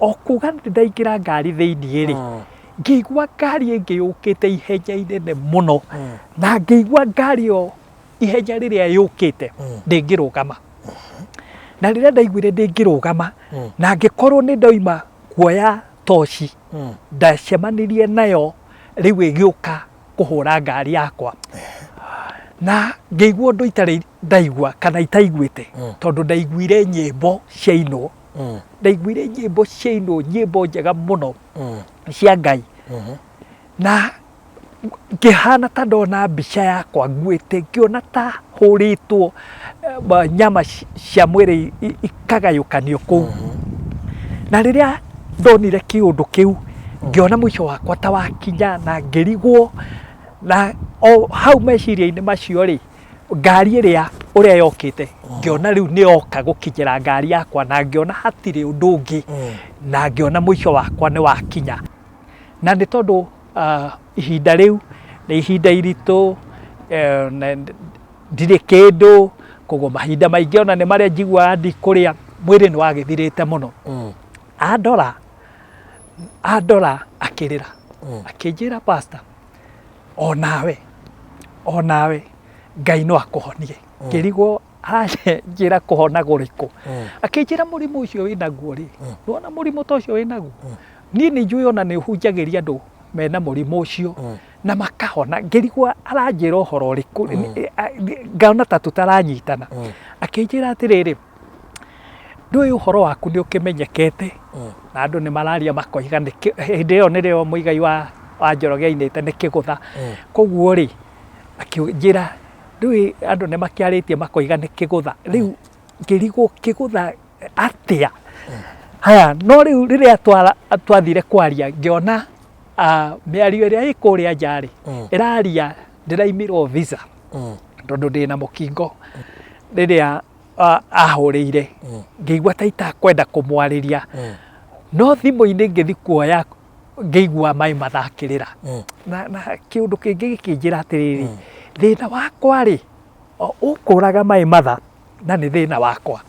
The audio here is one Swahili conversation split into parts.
o kuga ndaingĩra ngari thĩinĩ rĩ ngĩigua ngari ĩngĩ yũkĩte ihenya inene mũno na ngĩigua ngari ĩyo ihenya rĩrĩa yũkĩte ndĩngĩrũgama na rĩrĩa ndaiguire ndĩngĩrũgama na ngĩkorwo nĩ ndoima kuoya toci ndacemanirie nayo rĩu ĩgĩũka kũhũra ngari yakwa na ngĩigua ũndũ itarĩ ndaigua kana itaiguĩte tondũ ndaiguire nyĩmbo ciainwo ndaiguire nyĩmbo ciainwo nyĩmbo njega mũno cia Ngai na ngĩhana ta ndona mbica yakwa nguĩte ngĩona ta hũrĩtwo nyama cia mwĩrĩ ikagayũkanio kũu na rĩrĩa ndonire kĩũndũ kĩu ngĩona mũico wakwa ta wakinya na ngĩrigwo na o hau meciria-inĩ macio rĩ ngari ũrĩa yokĩte ngĩona rĩu nĩ yoka gũkinyĩra ngari yakwa na ngĩona hatirĩ ũndũ ũngĩ na ngĩona mũico wakwa nĩ wakinya na nĩ tondũ ihinda rĩu nĩ ihinda iritũ ndirĩ kĩndũ koguo mahinda maingĩ ona nĩ marĩa njiguaga ndikũrĩa mwĩrĩ nĩ wagĩthirĩte mũno andora akĩrĩra akĩnjĩra pastor o nawe Ngai no akũhonie ngĩrigwo njĩra kũhona gũrĩkũ akĩnjĩra mũrimũ ũcio wĩnaguo rĩ nĩwona mũrimũ ta ũcio wĩnaguo niĩ nĩ njũĩ ona nĩ ũhunjagĩria andũ mena mũrimũ ũcio na makahona ngĩrigwo aranjĩra ũhoro ũrĩkũ ngaona ta tũtaranyitana akĩnjĩra atĩrĩrĩ ndũĩ ũhoro waku nĩ ũkĩmenyekete na andũ nĩ mararia makoiga hĩndĩ ĩyo nĩrĩo mũigai wa Njoroge ainĩte nĩ kĩgũtha koguo rĩ akĩnjĩra ndũĩ andũ nĩ makĩarĩtie makoiga nĩ kĩgũtha rĩu ngĩrigwo kĩgũtha atĩa haya no rĩu rĩrĩa twathire kwaria ngĩona mĩario ĩrĩa ĩ kũrĩa nja rĩ ĩraria ndĩraimirwo visa tondũ ndĩna mũkingo rĩrĩa ahũrĩire ngĩigua ta itakwenda kũmwarĩria no thimũ-inĩ ngĩthi kuoya ngĩigua maĩ mathakĩrĩra na kĩũndũ kĩngĩ gĩkĩnjĩra atĩrĩrĩ thĩna wakwa rĩ ũkũraga maĩ matha na nĩ thĩna wakwa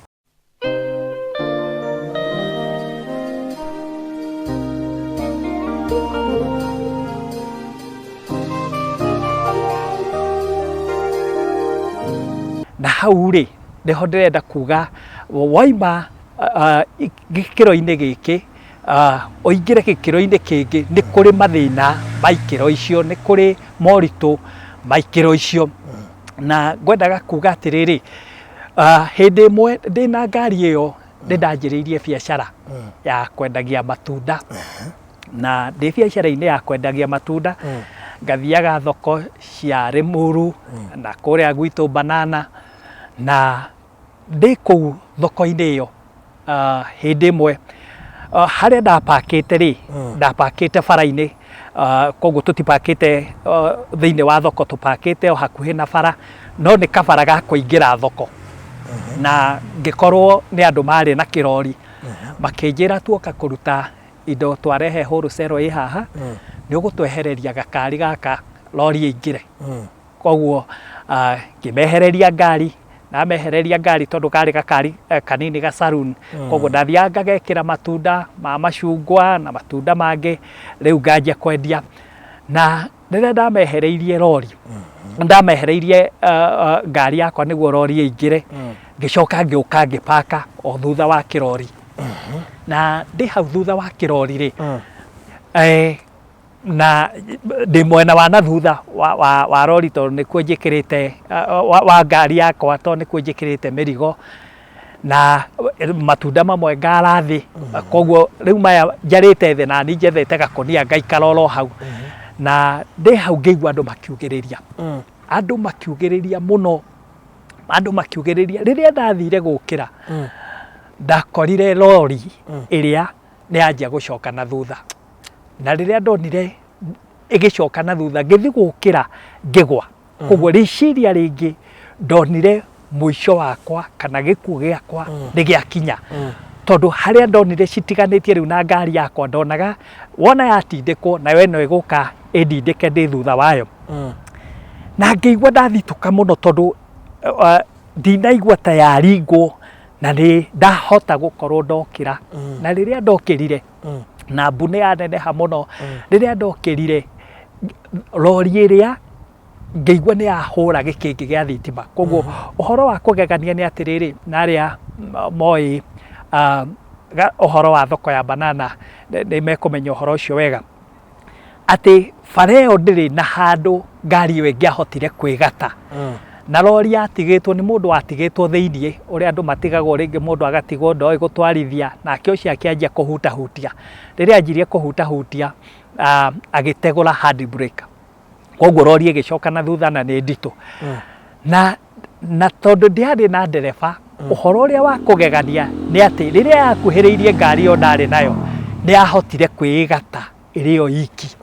na hau rĩ nĩho ndĩrenda kuga waima gĩkĩro-inĩ gĩkĩ ũingĩre gĩkĩro-inĩ kĩngĩ nĩ kũrĩ mathĩna ma ikĩro icio nĩ kũrĩ moritũ ma ikĩro icio na ngwendaga kuga atĩrĩrĩ hĩndĩ ĩmwe ndĩna ngari ĩyo nĩ ndanjĩrĩirie biacara ya kwendagia matunda na ndĩ biacara-inĩ ya kwendagia matunda ngathiaga thoko cia Rĩmuru na kũrĩa gwitũ Banana na ndĩ kũu thoko-inĩ ĩyo hĩndĩ ĩmwe harĩa ndapakĩte rĩ ndapakĩte bara-inĩ koguo tũtipakĩte thĩinĩ wa thoko tũpakĩte o hakuhĩ na bara no nĩ kabara ga kũingĩra thoko na ngĩkorwo nĩ andũ marĩ na kĩrori makĩnjĩra tuoka kũruta indo twarehe wholesale ĩ haha nĩ ũgũtwehereria gakari gaka lori ĩingĩre koguo ngĩmehereria ngari namehereria ngari tondũ karĩ gakari kanini ga saloon koguo ndathiaga ngagekĩra matunda ma macungwa na matunda mangĩ rĩu nganjia kwendia na rĩrĩa ndamehereirie lori ndamehereirie ngari yakwa nĩguo lori ĩingĩre ngĩcoka ngĩũka ngĩpaka o thutha wa kĩrori na ndĩ hau thutha wa kĩrori rĩ na ndĩ mwena wa na thutha wa lori tondũ nĩkuo njĩkĩrĩte wa ngari yakwa tondũ nĩkuo njĩkĩrĩte mĩrigo na matunda mamwe ngara thĩ koguo rĩu maya njarĩte thĩ na niĩ njethete gakũnia ngaikara oro hau na ndĩ hau ngĩigua andũ makiugĩrĩria mũno andũ makiugĩrĩria rĩrĩa ndathire gũkĩra ndakorire lori ĩrĩa nĩ yanjia gũcoka na thutha na rĩrĩa ndonire ĩgĩcoka na thutha ngĩthi gũkĩra ngĩgwa koguo rĩciria rĩngĩ ndonire mũico wakwa kana gĩkuũ gĩakwa nĩ gĩakinya tondũ harĩa ndonire citiganĩtie rĩu na ngari yakwa ndonaga wona yatindĩkwo nayo ĩno ĩgũka ĩndindĩke ndĩ thutha wayo na ngĩigua ndathitũka mũno tondũ ndinaigua ta yaringwo na nĩ ndahota gũkorwo ndokĩra na rĩrĩa ndokĩrire na mbu nĩ yaneneha mũno rĩrĩa ndokĩrire rori ĩrĩa ngĩigua nĩ yahũra gĩkĩngĩ gĩa thitima koguo ũhoro wa kũgegania nĩ atĩrĩrĩ narĩa moĩ ũhoro wa thoko ya banana nĩ mekũmenya ũhoro ũcio wega atĩ bara ĩyo ndĩrĩ na handũ ngari ĩyo ĩngĩahotire kwĩgata na rori yatigĩtwo nĩ mũndũ watigĩtwo thĩiniĩ ũrĩa andũ matigagwo rĩngĩ mũndũ agatigwo ndoĩ gũtwarithia nake ũcio akĩanjia kũhutahutia rĩrĩa anjirie kũhutahutia agĩtegũra handbrake koguo rori ĩgĩcoka na thutha na nĩ nditũ na tondũ ndiarĩ na ndereba ũhoro ũrĩa wa kũgegania nĩ atĩ rĩrĩa yakuhĩrĩirie ngari ĩyo ndarĩ nayo nĩ yahotire kwĩgata ĩrĩ o iki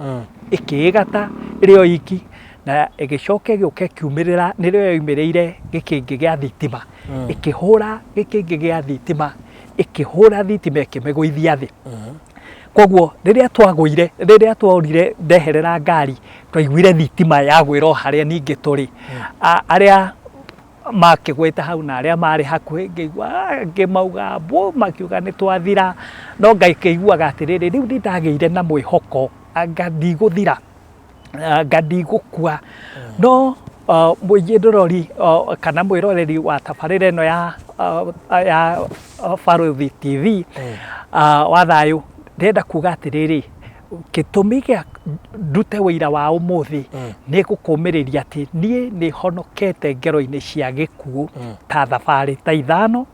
ĩkĩĩgata ĩrĩ o iki na ĩgĩcoka ĩgĩũka ĩkiumĩrĩra nĩrĩo yoimĩrĩire gĩkĩngĩ gĩa thitima ĩkĩhũra gĩkĩngĩ gĩa thitima ĩkĩhũra thitima ĩkĩmĩgũithia thĩ koguo rĩrĩa twaurire ndeherera ngari twaiguire thitima yagwĩra o harĩa ningĩ tũrĩ arĩa makĩgwĩte hau na arĩa marĩ hakuhĩ ngĩigua ngĩmauga mbũ makiuga nĩ twathira no ngaikĩiguaga atĩrĩrĩ rĩu nĩ ndagĩire na mwĩhoko anga ndigũthira anga ndigũkua no mũingĩ ndũrori kana mwĩroreri wa tabarĩra ĩno ya Barũthi TV wa thayũ ndĩrenda kuga atĩrĩrĩ gĩtũmi gĩa ndute wĩira wa ũmũthĩ nĩ gũkũmĩrĩria atĩ niĩ nĩ honokete ngero-inĩ cia gĩkuũ ta thabarĩ ta 5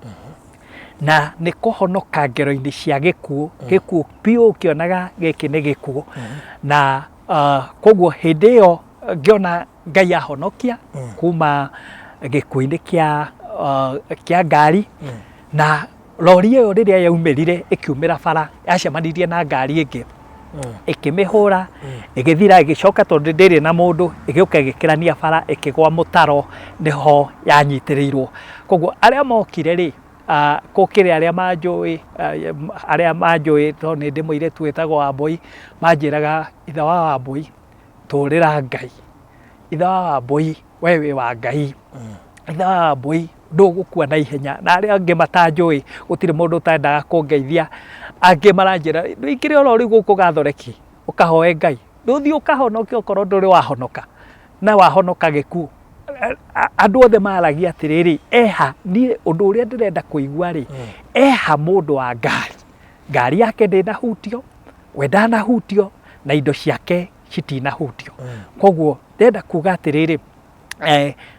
na nĩ kũhonoka ngero-inĩ cia gĩkuũ biũ ũkĩonaga gĩkĩ nĩ gĩkuũ na koguo hĩndĩ ĩyo ngĩona Ngai ahonokia kuma gĩkuũ-inĩ kĩa ngari na rori ĩyo rĩrĩa yaumĩrire ĩkiumĩra bara yacemanirie na ngari ĩngĩ ĩkĩmĩhũra ĩgĩthira ĩgĩcoka tondũ ndĩrĩ na mũndũ ĩgĩũka ĩgĩkĩrania bara ĩkĩgwa mũtaro nĩho yanyitĩrĩirwo koguo arĩa mokire rĩ gũkĩrĩ arĩa manjũĩ tondũ nĩ ndĩ mũirĩtu wĩtagwo Wambũi manjĩraga ithe wa Wambũi tũrĩra Ngai ithe wa Wambũi we wĩ wa Ngai ithe wa Wambũi ndũgũkua na ihenya na arĩa angĩ matanjũĩ gũtirĩ mũndũ ũtendaga kũngeithia angĩ maranjĩra ndũingĩre oro rĩu gũkũ gathoreki ũkahoe Ngai ndũthiĩ ũkahonoke okorwo ndũrĩ wahonoka na wahonoka gĩkuũ andũ othe maragia atĩrĩrĩ eha niĩ ũndũ ũrĩa ndĩrenda kũigua rĩ eha mũndũ wa ngari yake ndĩnahutio we ndanahutio na indo ciake citinahutio koguo ndĩrenda kuga atĩrĩrĩ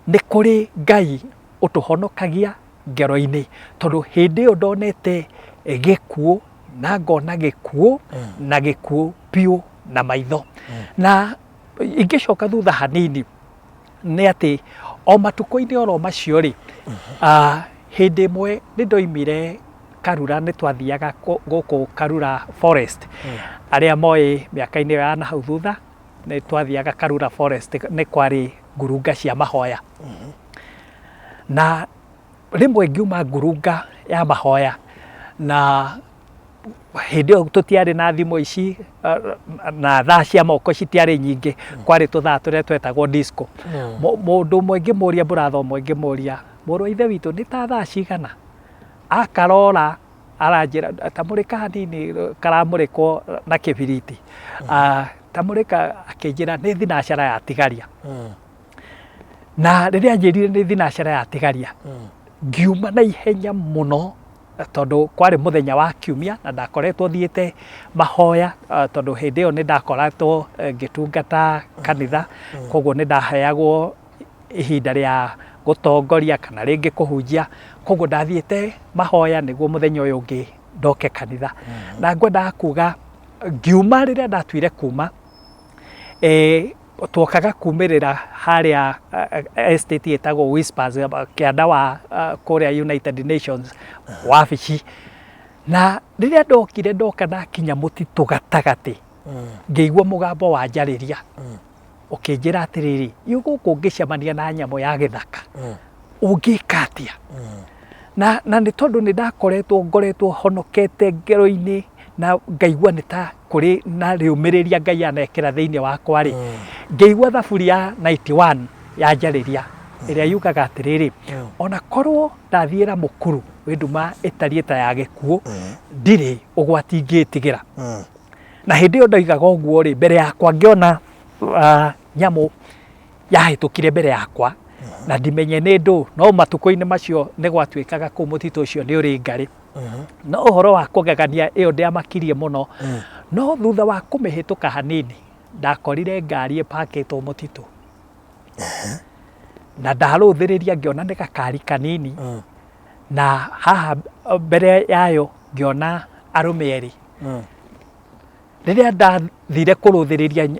nĩ kũrĩ Ngai ũtũhonokagia ngero-inĩ tondũ hĩndĩ ĩyo ndonete gĩkuũ na ngona gĩkuũ na gĩkuũ biũ na maitho na ingĩcoka thutha hanini nĩ atĩ o matukũ-inĩ oro macio rĩ hĩndĩ ĩmwe nĩ ndoimire Karura nĩ twathiaga gũkũ Karura Forest arĩa moĩ mĩaka-inĩ ĩyo ya nahau thutha nĩ twathiaga Karura Forest nĩ kwarĩ ngurunga cia mahoya na rĩmwe ngiuma ngurunga ya mahoya na hĩndĩ ĩyo tũtiarĩ na thimũ ici na thaa cia moko citiarĩ nyingĩ kwarĩ tũthaa tũrĩa twetagwo disco mũndũ ũmwe ngĩmũria mũratho ũmwe ngĩmũria mũrũ wa ithe witũ nĩ ta thaa cigana akarora aranjĩra tamũrĩka hanini karamũrĩkwo na kĩbiriti tamũrĩka akĩnjĩra nĩ thinacara ya tigaria na rĩrĩa anjĩrire nĩ thinacara ya tigaria ngiuma na ihenya mũno tondũ kwarĩ mũthenya wa kiumia na ndakoretwo thiĩte mahoya tondũ hĩndĩ ĩyo nĩ ndakoretwo ngĩtungata kanitha koguo nĩ ndaheagwo ihinda rĩa gũtongoria kana rĩngĩ kũhunjia koguo ndathiĩte mahoya nĩguo mũthenya ũyũ ũngĩ ndoke kanitha na ngwendaga kuga ngiuma rĩrĩa ndatuire kuma twokaga kumĩrĩra harĩa estate ĩtagwo Whispers kĩanda wa kũrĩa United Nations wabici na rĩrĩa ndokire ndoka nakinya mũtitũ gatagatĩ ngĩigua mũgambo wa njarĩria ũkĩnjĩra atĩrĩrĩ gũkũ ngĩcemania na nyamũ ya gĩthaka ũngĩka atĩa na nĩ tondũ nĩ ngoretwo honokete ngero-inĩ na ngaigua nĩ ta kũrĩ na rĩũmĩrĩria Ngai anekĩra thĩinĩ wakwa rĩ ngĩigua thaburi ya 91 ya njarĩria ĩrĩa yugaga atĩrĩrĩ ona korwo ndathiĩra mũkuru wĩ nduma ĩtariĩ ta ya gĩkuũ ndirĩ ũgwati ingĩtigĩra na hĩndĩ ĩyo ndoigaga ũguo rĩ mbere yakwa ngĩona nyamũ yahĩtũkire mbere yakwa na ndimenye nĩ ndũ no matukũ-inĩ macio nĩ gwatuĩkaga kũu mũtitũ ũcio nĩ ũrĩ ngarĩ no ũhoro wa kũgegania ĩyo ndĩamakirie mũno no thutha wa kũmĩhĩtũka hanini ndakorire ngari ĩpakĩtwo mũtitũ na ndarũthĩrĩria ngĩona nĩ gakari kanini na haha mbere yayo ngĩona arũme erĩ rĩrĩa ndathire kũrũthĩrĩria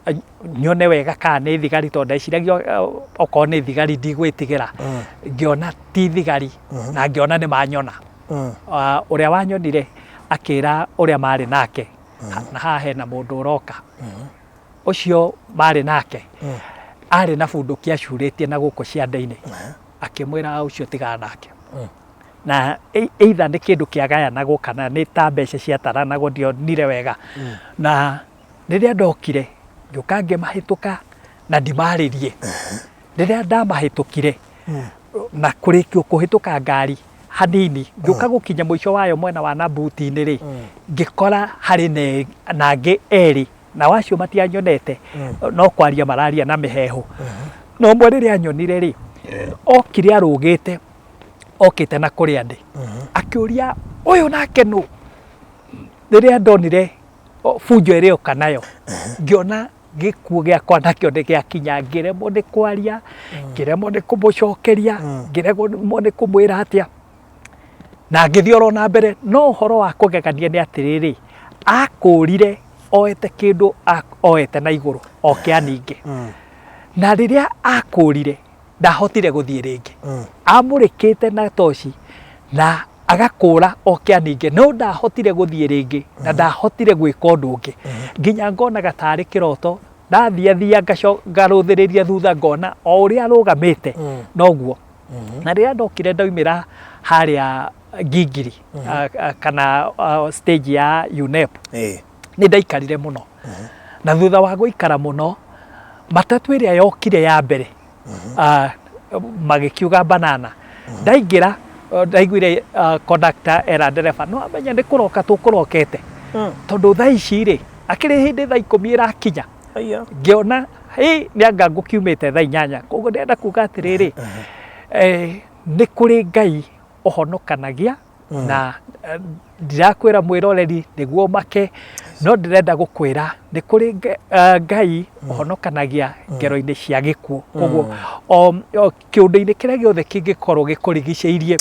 nyone wega kana nĩ thigari tondũ ndeciragia okorwo nĩ thigari ndigwĩtigĩra ngĩona ti thigari na ngĩona nĩ manyona ũrĩa wanyonire akĩra ũrĩa marĩ nake na haha hena mũndũ ũroka ũcio marĩ nake arĩ na bunduki acurĩtie na gũkũ ciande-inĩ akĩmwĩra ũcio tigana nake na either nĩ kĩndũ kĩagayanagwo kana nĩ ta mbeca ciataranagwo ndionire wega na rĩrĩa ndokire ngĩũka ngĩmahĩtũka na ndimarĩrie rĩrĩa ndamahĩtũkire na kũrĩkio kũhĩtũka ngari hanini ngĩũka gũkinya mũico wayo mwena wa Nabuti-inĩ rĩ ngĩkora harĩ na angĩ erĩ na wacio matianyonete no kwaria mararia na mĩhehu no ũmwe rĩrĩa anyonire rĩ okire arũgĩte okĩte na kũrĩa ndĩ akĩũria ũyũ nake nũ rĩrĩa ndonire bunjo ĩrĩ oka nayo ngĩona gĩkuũ gĩakwa nakĩo nĩ gĩakinya ngĩremwo nĩ kwaria ngĩremwo nĩ kũmũcokeria ngĩremwo nĩ kũmwĩra atĩa na ngĩthiĩ oro na mbere no ũhoro wa kũgegania nĩ atĩrĩrĩ akũrire oete kĩndũ oete na igũrũ oke aninge na rĩrĩa akũrire ndahotire gũthiĩ rĩngĩ amũrĩkĩte na toci na agakũra oke aninge no ndahotire gũthiĩ rĩngĩ na ndahotire gwĩka ũndũ ũngĩ nginya ngonaga tarĩ kĩroto ndathiathia ngarũthĩrĩria thutha ngona o ũrĩa arũgamĩte noguo na rĩrĩa ndokire ndaumĩra harĩa Ngingiri kana stage ya UNEP nĩ ndaikarire mũno na thutha wa gũikara mũno matatũ ĩrĩa yokire ya mbere magĩkiuga banana ndaingĩra ndaiguire conductor era ndereba no amenya nĩ kũroka tũkũrokete tondũ thaa ici rĩ akĩrĩ hĩndĩ thaa 10 ĩrakinya ngĩona nĩ anga ngũkiumĩte thaa 8 koguo ndĩrenda kuga atĩrĩrĩ nĩ kũrĩ Ngai ũhonokanagia na ndirakwĩra mwĩroreri nĩguo make no ndĩrenda gũkwĩra nĩ kũrĩ Ngai ũhonokanagia ngero-inĩ cia gĩkuũ koguo kĩũndũ-inĩ kĩrĩa gĩothe kĩngĩkorwo gĩkũrigicĩirie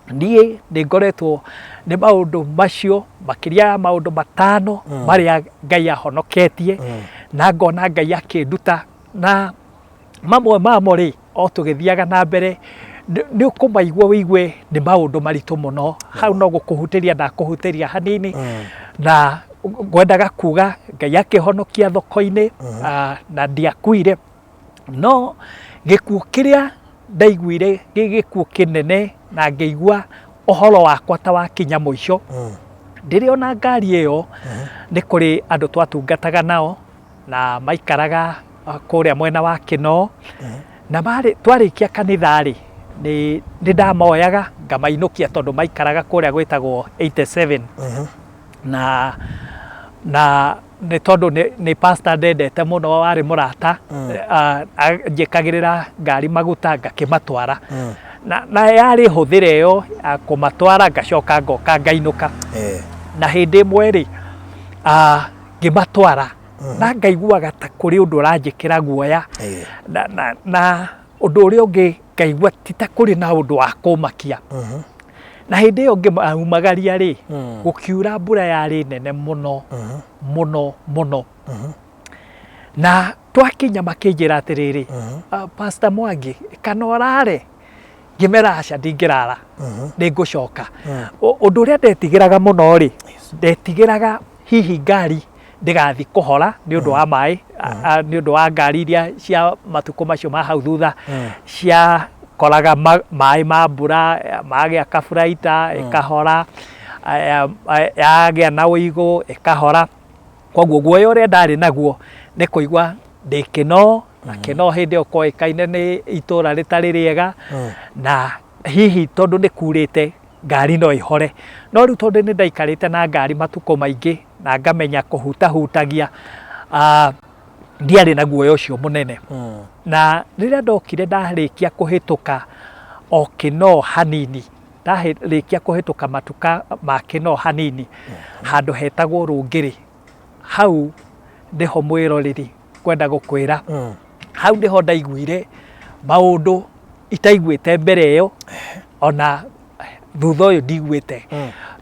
niĩ nĩ ngoretwo nĩ maũndũ macio makĩria ya maũndũ 5 marĩa Ngai ahonoketie na ngona Ngai akĩnduta na mamwe mamo rĩ o tũgĩthiaga na mbere nĩ ũkũmaigua wĩigue nĩ maũndũ maritũ mũno hau no gũkũhutĩria ndakũhutĩria hanini na ngwendaga kuga Ngai akĩhonokia thoko-inĩ na ndiakuire no gĩkuũ kĩrĩa ndaiguire gĩkuũ kĩnene na ngĩigua ũhoro wakwa ta wakinya mũico ndĩrĩ ona ngari ĩyo nĩ kũrĩ andũ twatungataga nao na maikaraga kũrĩa mwena wa Kĩnoo na twarĩkia kanitha rĩ nĩ ndamoyaga ngamainũkia tondũ maikaraga kũrĩa gwĩtagwo 87 na nĩ tondũ nĩ pastor ndendete mũno warĩ mũrata njĩkagĩrĩra ngari maguta ngakĩmatwara na yarĩ hũthĩra ĩyo kũmatwara ngacoka ngoka ngainũka na hĩndĩ ĩmwe rĩ ngĩmatwara na ngaiguaga ta kũrĩ ũndũ ũranjĩkĩra guoya na ũndũ ũrĩa ũngĩ ngaigua ti ta kũrĩ na ũndũ wa kũmakia na hĩndĩ ĩyo ngĩmumagaria rĩ gũkiura mbura yarĩ nene mũno mũno mũno na twakinya makĩnjĩra atĩrĩrĩ Pastor Mwangi kana ũrare ngĩmera aca ndingĩrara nĩ ngũcoka ũndũ ũrĩa ndetigĩraga mũno rĩ ndetigĩraga hihi ngari ndĩgathi kũhora nĩ ũndũ wa maĩ nĩ ũndũ wa ngari iria cia matukũ macio ma hau thutha cia koraga maĩ ma mbura magĩa kaburaita ĩkahora yagĩa na ũigũ ĩkahora koguo guoya ũrĩa ndarĩ naguo nĩ kũigua ndĩ Kĩnoo nake no hĩndĩ ĩyo koĩkaine nĩ itũũra rĩtarĩ rĩega na hihi tondũ nĩ kurĩte ngari no ihore, no rĩu tondũ nĩ ndaikarĩte na ngari matukũ maingĩ na ngamenya kũhutahutagia, ndiarĩ na guoya ũcio mũnene. Na rĩrĩa ndokire ndarĩkia kũhĩtũka o Kĩnoo hanini, ndarĩkia kũhĩtũka matuka ma Kĩnoo hanini, handũ hetagwo Rũngĩrĩ, hau ndĩho mwĩroreri kwenda gũkwĩra, hau ndĩho ndaiguire maũndũ itaiguĩte mbere ĩyo, ona thutha ũyũ ndiguĩte,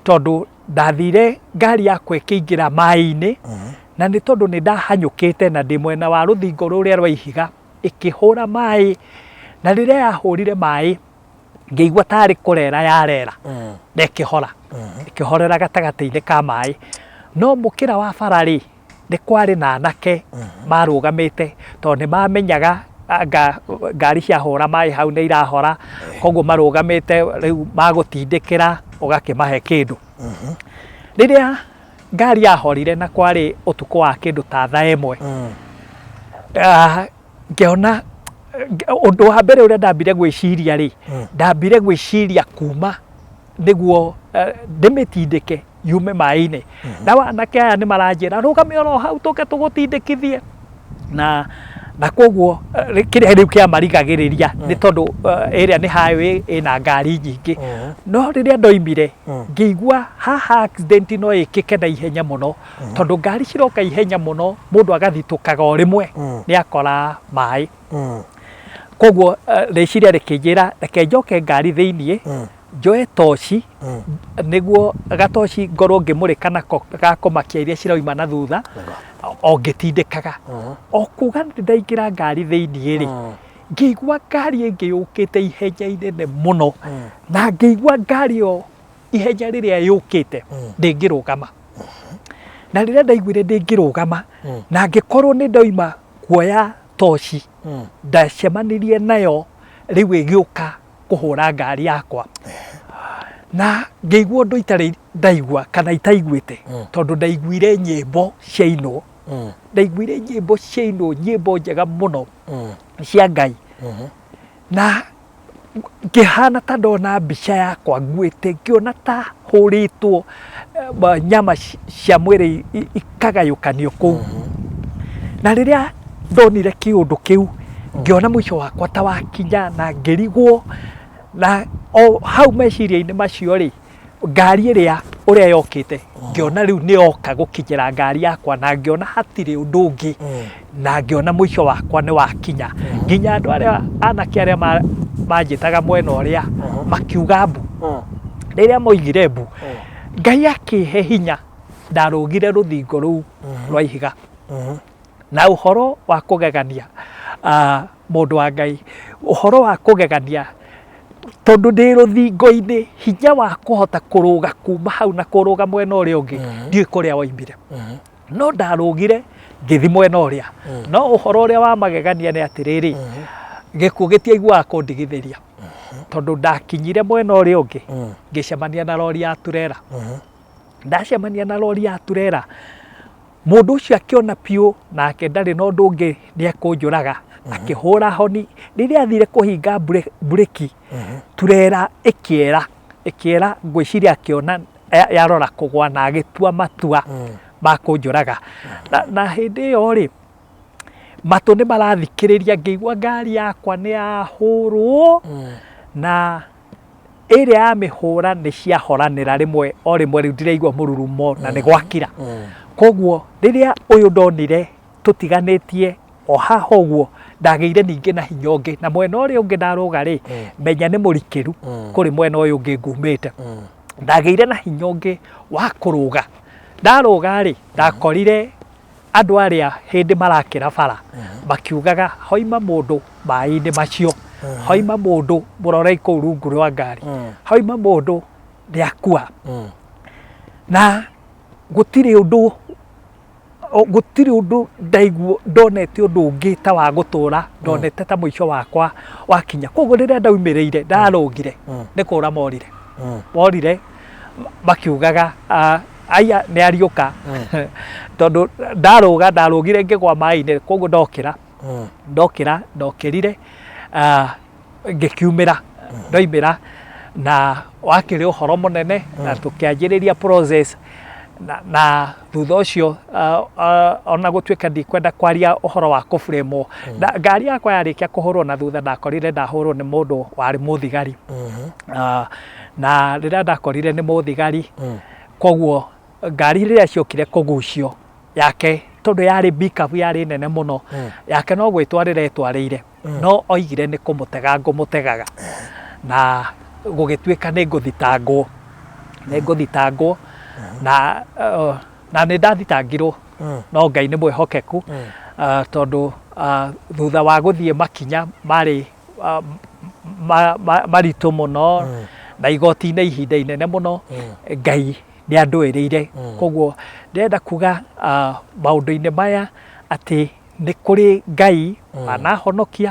tondũ ndathire ngari yakwa ĩkĩingĩra maĩ-inĩ, na nĩ tondũ nĩ ndahanyũkĩte na ndĩ mwena wa rũthingo rũrĩa rwa ihiga, ĩkĩhũra maĩ, na rĩrĩa yahũrire maĩ ngĩigua tarĩ kũrera yarera na ĩkĩhora, ĩkĩhorera gatagatĩ-inĩ ka maĩ, no mũkĩra wa bara rĩ, nĩ kwarĩ na anake marũgamĩte, tondũ nĩ mamenyaga ngari ciahũra maĩ hau nĩ irahora, koguo marũgamĩte rĩu magũtindĩkĩra ũgakĩmahe kĩndũ. Rĩrĩa ngari yahorire na kwarĩ ũtukũ wa kĩndũ ta thaa ĩmwe, ngĩona ũndũ wa mbere ũrĩa ndambire gwĩciria rĩ, ndambire gwĩciria kuma nĩguo ndĩmĩtindĩke yume maĩ-inĩ, na anake aya nĩ maranjĩra rũgame oro hau tũke tũgũtindĩkithie, na koguo kĩrĩa rĩu kĩamarigagĩrĩria nĩ tondũ ĩrĩa nĩ highway ĩna ngari nyingĩ, no rĩrĩa ndoimire ngĩigua haha accident no ĩkĩke na ihenya mũno, tondũ ngari ciroka ihenya mũno, mũndũ agathitũkaga o rĩmwe nĩ akora maĩ. Koguo rĩciria rĩkĩnjĩra reke njoke ngari thĩiniĩ, njoe toci nĩguo gatoci ngorwo ngĩmũrĩka nako gakũmakia iria cirauma na thutha, o ngĩtindĩkaga. O kuga nĩ ndaingĩra ngari thĩiniĩ rĩ, ngĩigua ngari ĩngĩ yũkĩte ihenya inene mũno, na ngĩigua ngari ĩyo ihenya rĩrĩa yũkĩte ndĩngĩrũgama. Na rĩrĩa ndaiguire ndĩngĩrũgama na ngĩkorwo nĩ ndauma kuoya toci, ndacemanirie nayo rĩu ĩgĩũka kũhũra ngari yakwa, na ngĩigua ũndũ itarĩ ndaigua kana itaiguĩte, tondũ ndaiguire nyĩmbo ciainwo, ndaiguire nyĩmbo ciainwo, nyĩmbo njega mũno cia Ngai, na ngĩhana ta ndona mbica yakwa nguĩte, ngĩona ta hũrĩtwo nyama cia mwĩrĩ ikagayũkanio kũu. Na rĩrĩa ndonire kĩũndũ kĩu ngĩona mũico wakwa ta wakinya, na ngĩrigwo, na o hau meciria-inĩ macio rĩ, ngari ĩrĩa ũrĩa yokĩte ngĩona rĩu nĩ yoka gũkinyĩra ngari yakwa, na ngĩona hatirĩ ũndũ ũngĩ, na ngĩona mũico wakwa nĩ wakinya. Nginya andũ arĩa anake arĩa manjĩtaga mwena ũrĩa makiuga mbu. Rĩrĩa moigire mbu, Ngai akĩhe hinya, ndarũgire rũthingo rũu rwa ihiga. Na ũhoro wa kũgegania, mũndũ wa Ngai, ũhoro wa kũgegania, tondũ ndĩ rũthingo-inĩ, hinya wa kũhota kũrũga kuma hau na kũrũga mwena ũrĩa ũngĩ ndiũĩ kũrĩa woimire, no ndarũgire ngĩthi mwena ũrĩa. No ũhoro ũrĩa wa magegania nĩ atĩrĩrĩ, gĩkuũ gĩtiaiguaga kũndigithĩria, tondũ ndakinyire mwena ũrĩa ũngĩ ngĩcemania na lori ya turera. Ndacemania na lori ya turera, mũndũ ũcio akĩona piũ nake ndarĩ na ũndũ ũngĩ nĩ ekũnjũraga, akĩhũra honi. Rĩrĩa athire kũhinga burĩki, turera ĩkĩera, ngwĩciria akĩona yarora kũgwa na agĩtua matua ma kũnjũraga. Na hĩndĩ ĩyo rĩ, matũ nĩ marathikĩrĩria, ngĩigua ngari yakwa nĩ yahũrwo, na ĩrĩa yamĩhũra nĩ ciahoranĩra rĩmwe o rĩmwe, rĩu ndiraigua mũrurumo na nĩ gwakira. Koguo rĩrĩa ũyũ ndonire tũtiganĩtie o haha ũguo, ndagĩire ningĩ na hinya ũngĩ, na mwena ũrĩa ũngĩ ndarũga rĩ, menya nĩ mũrikĩru kũrĩ mwena ũyũ ũngĩ ngumĩte. Ndagĩire na hinya ũngĩ wa kũrũga. Ndarũga rĩ, ndakorire andũ arĩa hĩndĩ marakĩra bara makiugaga hoima mũndũ maĩ-inĩ macio, hoima mũndũ mũrorei kũu rungu rwa ngari, hoima mũndũ nĩakua. Na gũtirĩ ũndũ ndonete ũndũ ũngĩ ta wa gũtũra, ndonete ta mũico wakwa wakinya. Koguo rĩrĩa ndaumĩrĩire ndarũgire, nĩ kũra morire makiugaga aya nĩ ariũka, tondũ ndarũgire ngĩgwa maĩ-inĩ, koguo ndokĩra ndokirire ngikiumira ndoimira na wakiri uhoro munene na tukianjiriria process na thutha ucio ona gutwika ndikwenda kwaria uhoro wa kufremo ngari yakwa yarikia kuhurwo na thutha ndakorire ndahurwo ni mundu wari muthigari na rira ndakorire ni muthigari koguo ngari rira ciokire kugucio yake tondu yari bikabu yari nene muno yake no gwitwarira etwarire no oigire ni kumutega ngumutegaga na gugitwika ni nguthitangwo na nä ndathitangirwo no Ngai nä mwĩhokeku tondũ thutha wa gũthiĩ makinya marĩ maritũ mũno na igoti-inĩ ihinda inene mũno Ngai nĩ andũĩrĩire koguo ndĩrenda kuga maũndũ-inĩ maya atĩ nĩ kũrĩ Ngai anahonokia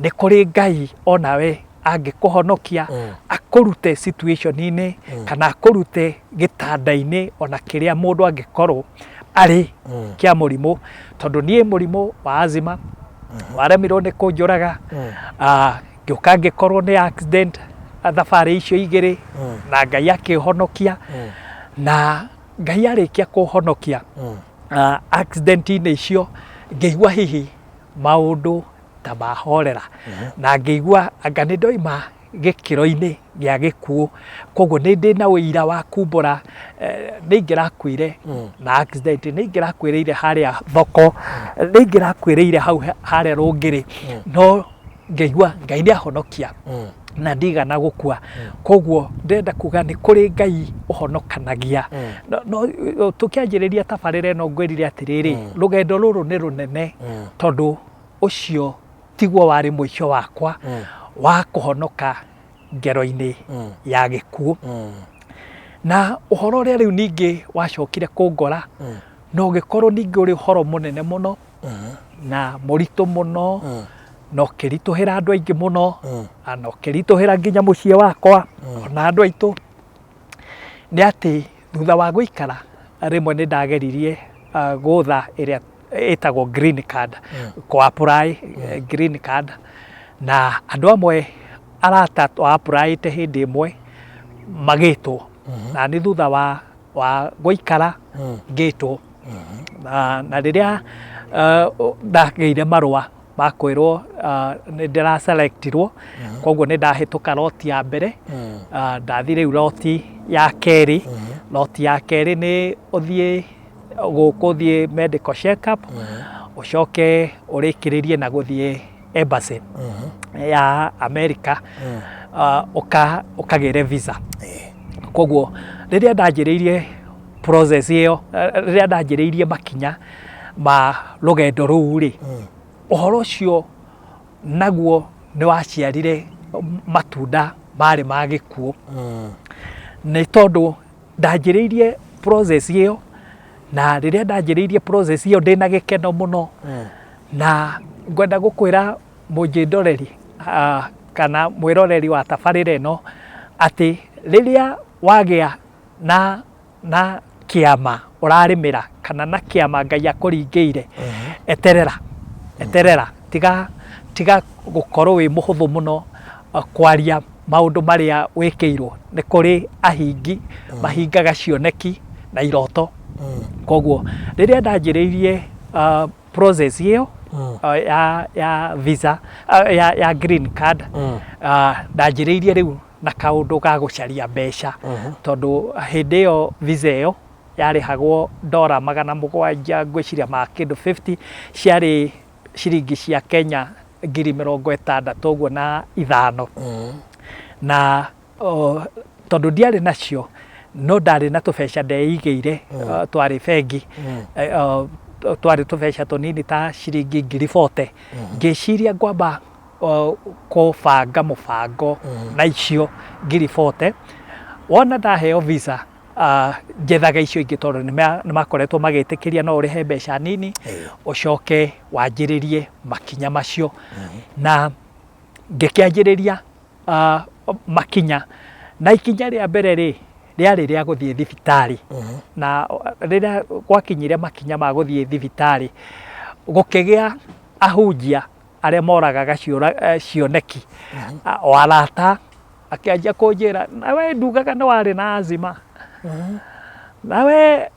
nĩ kũrĩ Ngai onawe angĩkũhonokia akũrute situation-inĩ kana akũrute gĩtanda-inĩ ona kĩrĩa mũndũ angĩkorwo arĩ kĩa mũrimũ tondũ niĩ mũrimũ wa asthma waremirwo nĩ kũnjũraga ngĩũka ngĩkorwo nĩ accident thabarĩ icio igĩrĩ na Ngai akĩhonokia na Ngai arĩkia kũhonokia accident-inĩ icio ngĩigua hihi maũndũ ta mahorera na ngĩigua anga nĩ ndoima gĩkĩro-inĩ gĩa gĩkuũ koguo nĩ ndĩ na ũira wa kumbũra nĩ ingĩrakuire na accident nĩ ingĩrakuĩrĩire harĩa thoko nĩ ingĩrakuĩrĩire hau harĩa rũngĩrĩ no ngĩigua Ngai nĩ ahonokia na ndigana gũkua koguo ndĩrenda kuga nĩ kũrĩ Ngai ũhonokanagia no tũkĩanjĩrĩria tabarĩra ĩno ngwĩrire atĩrĩrĩ rũgendo rũrũ nĩ rũnene tondũ ũcio tiguo warĩ mũico wakwa wa kũhonoka ngero-inĩ ya gĩkuũ na ũhoro ũrĩa rĩu ningĩ wacokire kũngora no ũgĩkorwo ningĩ ũrĩ ũhoro mũnene mũno na mũritũ mũno na ũkĩritũhĩra andũ aingĩ mũno na ũkĩritũhĩra nginya mũciĩ wakwa na andũ aitũ nĩ atĩ thutha wa gũikara rĩmwe nĩ ndageririe gũtha ĩrĩa ĩtagwo green card apply green card na andũ amwe arata apply-ĩte hĩndĩ ĩmwe magĩtwo na nĩ thutha wa gũikara ngĩtwo na rĩrĩa ndagĩire marũa makwĩrwo nĩ ndĩraselectirwo koguo nĩ ndahĩtũka roti ya mbere ndathi rĩu roti ya kerĩ nĩ ũthiĩ gũkũ ũthiĩ medical check up ũcoke ũrĩkĩrĩrie na gũthiĩ embassy ya America ũkagĩre visa koguo rĩrĩa ndanjĩrĩirie process ĩyo rĩrĩa ndanjĩrĩirie makinya ma rũgendo rũu rĩ ũhoro ũcio naguo nĩ waciarire matunda marĩ ma gĩkuũ nĩ tondũ ndanjĩrĩirie process ĩyo na rĩrĩa ndanjĩrĩirie process ĩyo ndĩna gĩkeno mũno na ngwenda gũkwĩra mũnjĩndoreri kana mwĩroreri wa tabarĩra ĩno atĩ rĩrĩa wagĩa na kĩama ũrarĩmĩra kana na kĩama Ngai akũringĩire eterera tiga gũkorwo wĩ mũhũthũ mũno kwaria maũndũ marĩa wĩkĩirwo nĩ kũrĩ ahingi mahingaga cioneki na iroto koguo rĩrĩa ndanjĩrĩirie process ĩyo ya visa ya green card ndanjĩrĩirie rĩu na kaũndũ ga gũcaria mbeca tondũ hĩndĩ ĩyo visa ĩyo yarĩhagwo $700 ngwĩciria ma kĩndũ 50 ciarĩ ciringi cia Kenya 60,000 ũguo na ithano na tondũ ndiarĩ nacio no ndarĩ na tũbeca ndeigĩire twarĩ bengi twarĩ tũbeca tũnini ta ciringi 40,000 ngĩciria ngwamba kũbanga mũbango na icio 40,000 wona ndaheo visa njethaga icio ingĩ tondũ nĩ makoretwo magĩtĩkĩria no ũrĩhe mbeca nini ũcoke wanjĩrĩrie makinya macio na ngĩkĩanjĩrĩria makinya na ikinya rĩa mbere rĩ rĩarĩ rĩa gũthiĩ thibitarĩ na rĩrĩa gwakinyire makinya ma gũthiĩ thibitarĩ gũkĩgĩa ahunjia arĩa moragaga cioneki o arata akĩanjia kũnjĩra nawe ndugaga nĩ warĩ na azima nawe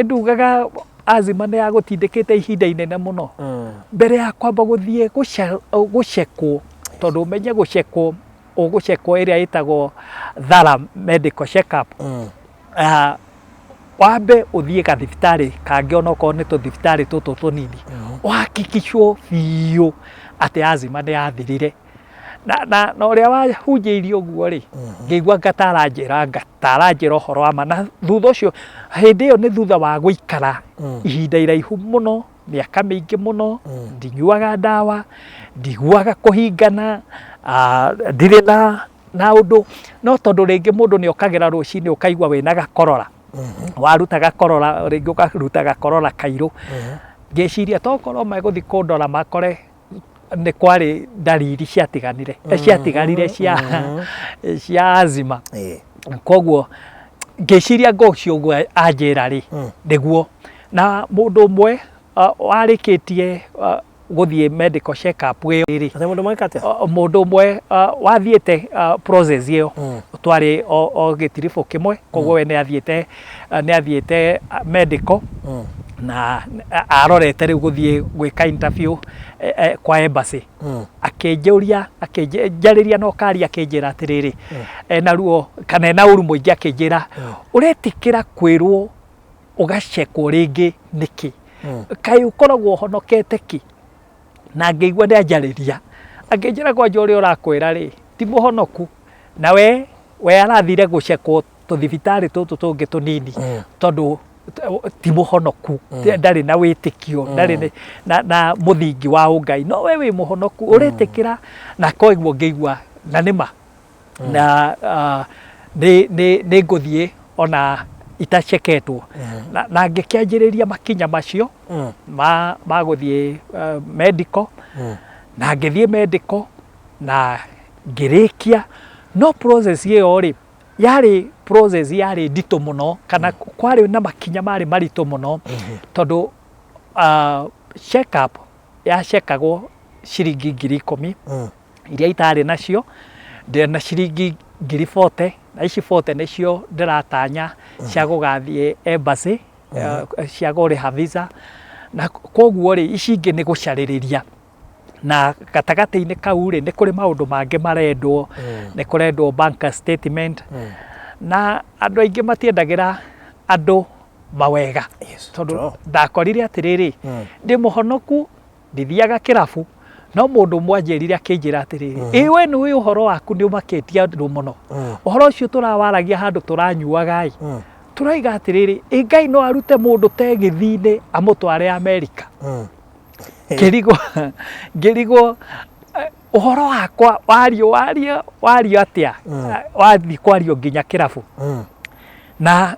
ndugaga azima nĩ yagũtindĩkĩte ihinda inene mũno mbere ya kwamba gũthiĩ gũcekwo tondũ ũmenye gũcekwo ũgũcekwo ĩrĩa ĩtagwo thara medical check up wambe ũthiĩ gathibitarĩ kangĩ onokorwo nĩ tũthibitarĩ tũtũ tũnini ũhakikishwo biũ atĩ azima nĩ yathirire na ũrĩa wahunjĩirio ũguo rĩ ngĩigua ngataranjĩra ũhoro wa ma na thutha ũcio hĩndĩ ĩyo nĩ thutha wa gũikara ihinda iraihu mũno mĩaka mĩingĩ mũno ndinyuaga ndawa ndiguaga kũhingana ndirĩ na ũndũ no tondũ rĩngĩ mũndũ nĩ okagĩra rũcinĩ ũkaigua wĩna gakorora waruta gakorora rĩngĩ ũkaruta gakorora kairũ ngĩciria tokorwo megũthiĩ kũndora makore nĩ kwarĩ ndariri ciatigarire cia azima koguo ngĩciria ngocio ũguo anjĩra rĩ nĩguo na mũndũ ũmwe warĩkĩtie gũthiĩ medical check up rĩ mũndũ ũmwe wathiĩte process ĩyo twarĩ o gĩtiribũ kĩmwe koguo we nĩ athiĩte medical na arorete rĩu gũthiĩ gwĩka interview kwa embassy akĩnjarĩria no kari akĩnjĩra atĩrĩrĩ ena ruo kana ena ũru mũingĩ akĩnjĩra ũretĩkĩra kwĩrwo ũgacekwo rĩngĩ nĩkĩ kaĩ ũkoragwo ũhonokete ki na ngĩigua nĩanjarĩria akĩnjĩra kwanja ũrĩa ũrakwĩra rĩ ti mũhonoku na we arathire gũcekwo tũthibitarĩ tũtũ tũngĩ tũnini tondũ ti mũhonoku ndarĩ na wĩtĩkio ndarĩ na mũthingi wa ũngai no we wĩ mũhonoku ũretĩkĩra na koguo ngĩigua na nĩma na nĩ ngũthiĩ ona itaceketwo na ngĩkĩanjĩrĩria makinya macio ma gũthiĩ medical na ngĩthiĩ medical na ngĩrĩkia no process ĩyo rĩ yarĩ process yarĩ nditũ mũno kana kwarĩ na makinya marĩ maritũ mũno tondũ check up yacekagwo ciringi 10,000 iria itarĩ nacio ndĩna ciringi 40,000 na ici 40 nĩcio ndĩratanya cia gũgathiĩ embassy cia kũrĩha visa na koguo rĩ ici ingĩ nĩ gũcarĩrĩria na gatagatĩ-inĩ kau rĩ nĩ kũrĩ maũndũ mangĩ marendwo nĩ kũrendwo bank statement na andũ aingĩ matiendagĩra andũ mawega tondũ ndakorire atĩrĩrĩ ndĩ mũhonoku ndithiaga kĩrabu no mũndũ ũmwe anjĩrire akĩnjĩra atĩrĩrĩ we nĩũĩ ũhoro waku nĩ ũmakĩtie andũ mũno ũhoro ũcio tũrawaragia handũ tũranyuaga tũraiga atĩrĩrĩ Ngai no arute mũndũ te gĩthiinĩ amũtware Amerika ngĩrigwo ũhoro wakwa wario atĩa wathiĩ kwario nginya kĩrabu na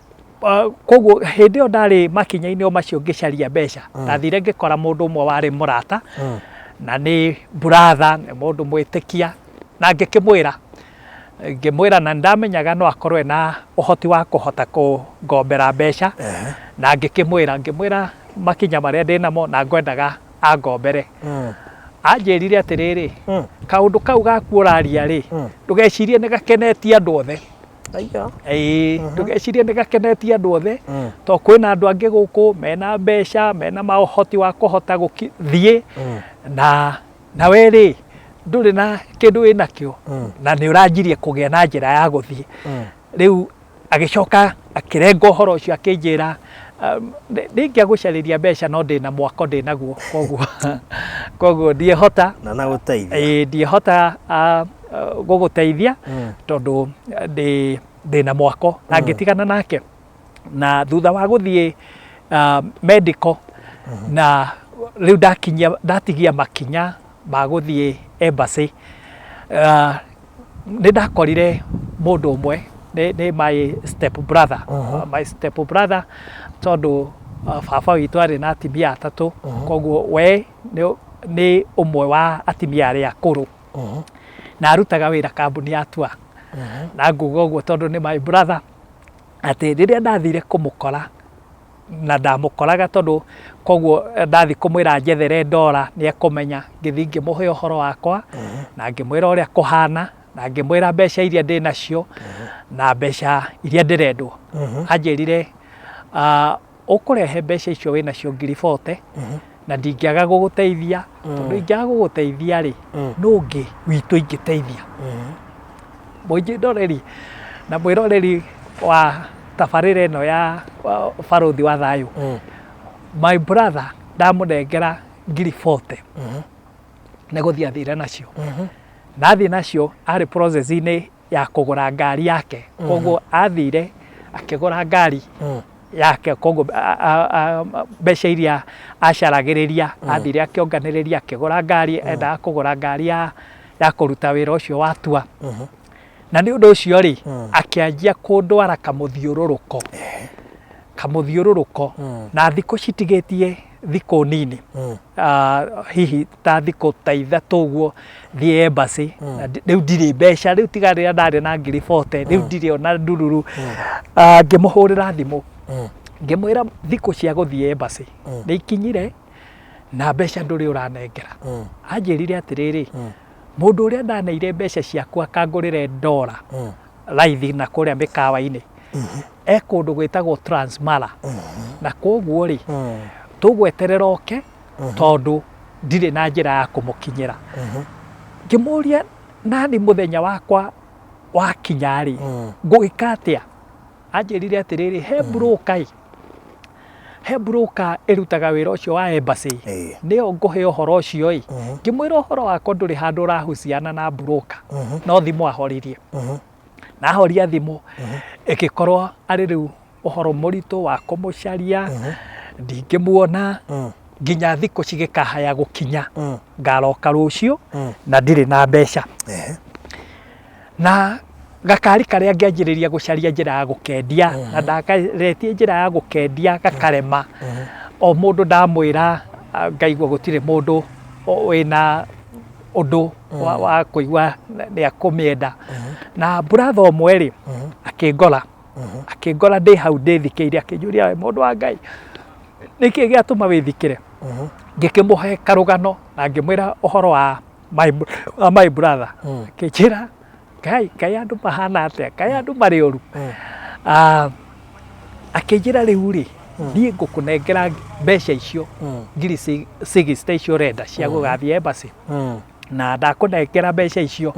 koguo hĩndĩ ĩyo ndarĩ makinya-inĩ macio ngĩcaria mbeca ndathire ngĩkora mũndũ ũmwe warĩ mũrata na nĩ brother nĩ mũndũ mwĩtĩkia na ngĩmwĩra na ndamenyaga no akorwo ena ũhoti wa kũhota kũngombera mbeca na ngĩmwĩra makinya marĩa ndĩnamo na ngwendaga angombere anjĩrire atĩrĩrĩ kaũndũ kau gaku ũraria rĩ ndũgecirie nĩ gakenetie andũ othe ndũgecirie nĩ gakenetie andũ othe to kwĩna andũ angĩ gũkũ mena mbeca mena maũhoti wa kũhota gũthiĩ na we rĩ ndũrĩ na kĩndũ wĩnakĩo na nĩ ũranjirie kũgĩa na njĩra ya gũthiĩ rĩu agĩcoka akĩrenga ũhoro ũcio akĩnjĩra ndingĩagũcarĩria mbeca no ndĩna mwako ndĩnaguo koguo ndiehota gũgũteithia tondũ ndĩna mwako na ngĩtigana nake na thutha wa gũthiĩ medical na rĩu ndatigia makinya ma gũthiĩ embassy nĩ ndakorire mũndũ ũmwe nĩ my step brother tondũ baba witũ arĩ na atimia atatũ koguo we nĩ ũmwe wa atimia arĩa akũrũ na arutaga wĩra kambuni ya tour na nguga ũguo tondũ nĩ my brother atĩ rĩrĩa ndathire kũmũkora na ndamukoraga tondu koguo ndathi kumwira njethere ndora ni ekumenya ngithi ngimuhe uhoro wakwa na ngimwira uria kuhana na ngimwira mbeca iria ndi nacio na mbeca iria ndirendwo anjirire ukurehe mbeca icio wina cio ngiri 40 na ndingiaga guguteithia tondu ingiaga guguteithia ri nungi witu ingiteithia Mwinyi ndoreri na mwiroreri wa tabarire no ya baruthi wa thayu my brother ndamunengera ngiri 40 neguthia thire nacio nathi nacio ari process ini ya kugura ngari yake koguo athire akigura ngari yake koguo mbeca iria acaragiriria athire akionganiriria akigura ngari enda kugura ngari ya kuruta wira ucio watua na ni undu ucio ri akianjia kundwara kamuthiururuko na thiko citigetie thiko nini hihi ta thiko ta ithatu guo thie embassy riu ndiri mbeca riu tigarira ndari na ngiri 40 riu ndiri ona ndururu ngimuhurira thimu ngimwira thiko cia guthie embassy ni ikinyire na mbeca nduri uranengera anjirire atiriri mundu uria ndaneire mbeca ciaku akangurire ndora raithi na kuria mikawa-ini kundu gwitagwo Transmara na koguo ri tugweterera oke tondu ndire na njira ya kumukinyira ngimuria nani muthenya wakwa wa kinyari ngugikatia anjirire atiriri he broker irutaga wira ucio wa embassy nio nguhe uhoro ucio ngimwira uhoro wakwa nduri handu urahuciana na broker no thimu ahoririe na horia thimu igikorwo ari riu uhoro muritu wa kumucaria ndingimuona nginya thiko cigikahaya gukinya ngaroka rucio na ndiri na mbeca na gakari karia ngianjiriria gucaria njira ya gukendia na ndakaretie njira ya gukendia gakarema o mundu ndamwira ngaigua gutire mundu wina undu wa kuigua ni akumienda na brother omwe ri akingora ndi hau ndithikire akinjuria mundu wa Ngai niki giatuma withikire ngikimuhe karugano na ngimwira uhoro wa my brother akinjira kai andu mahana atia kai andu mari oru akinjira riu ri thie ngukunengera mbeca icio ngiri 60 icio renda cia gugathie embassy na ndakunengera mbeca icio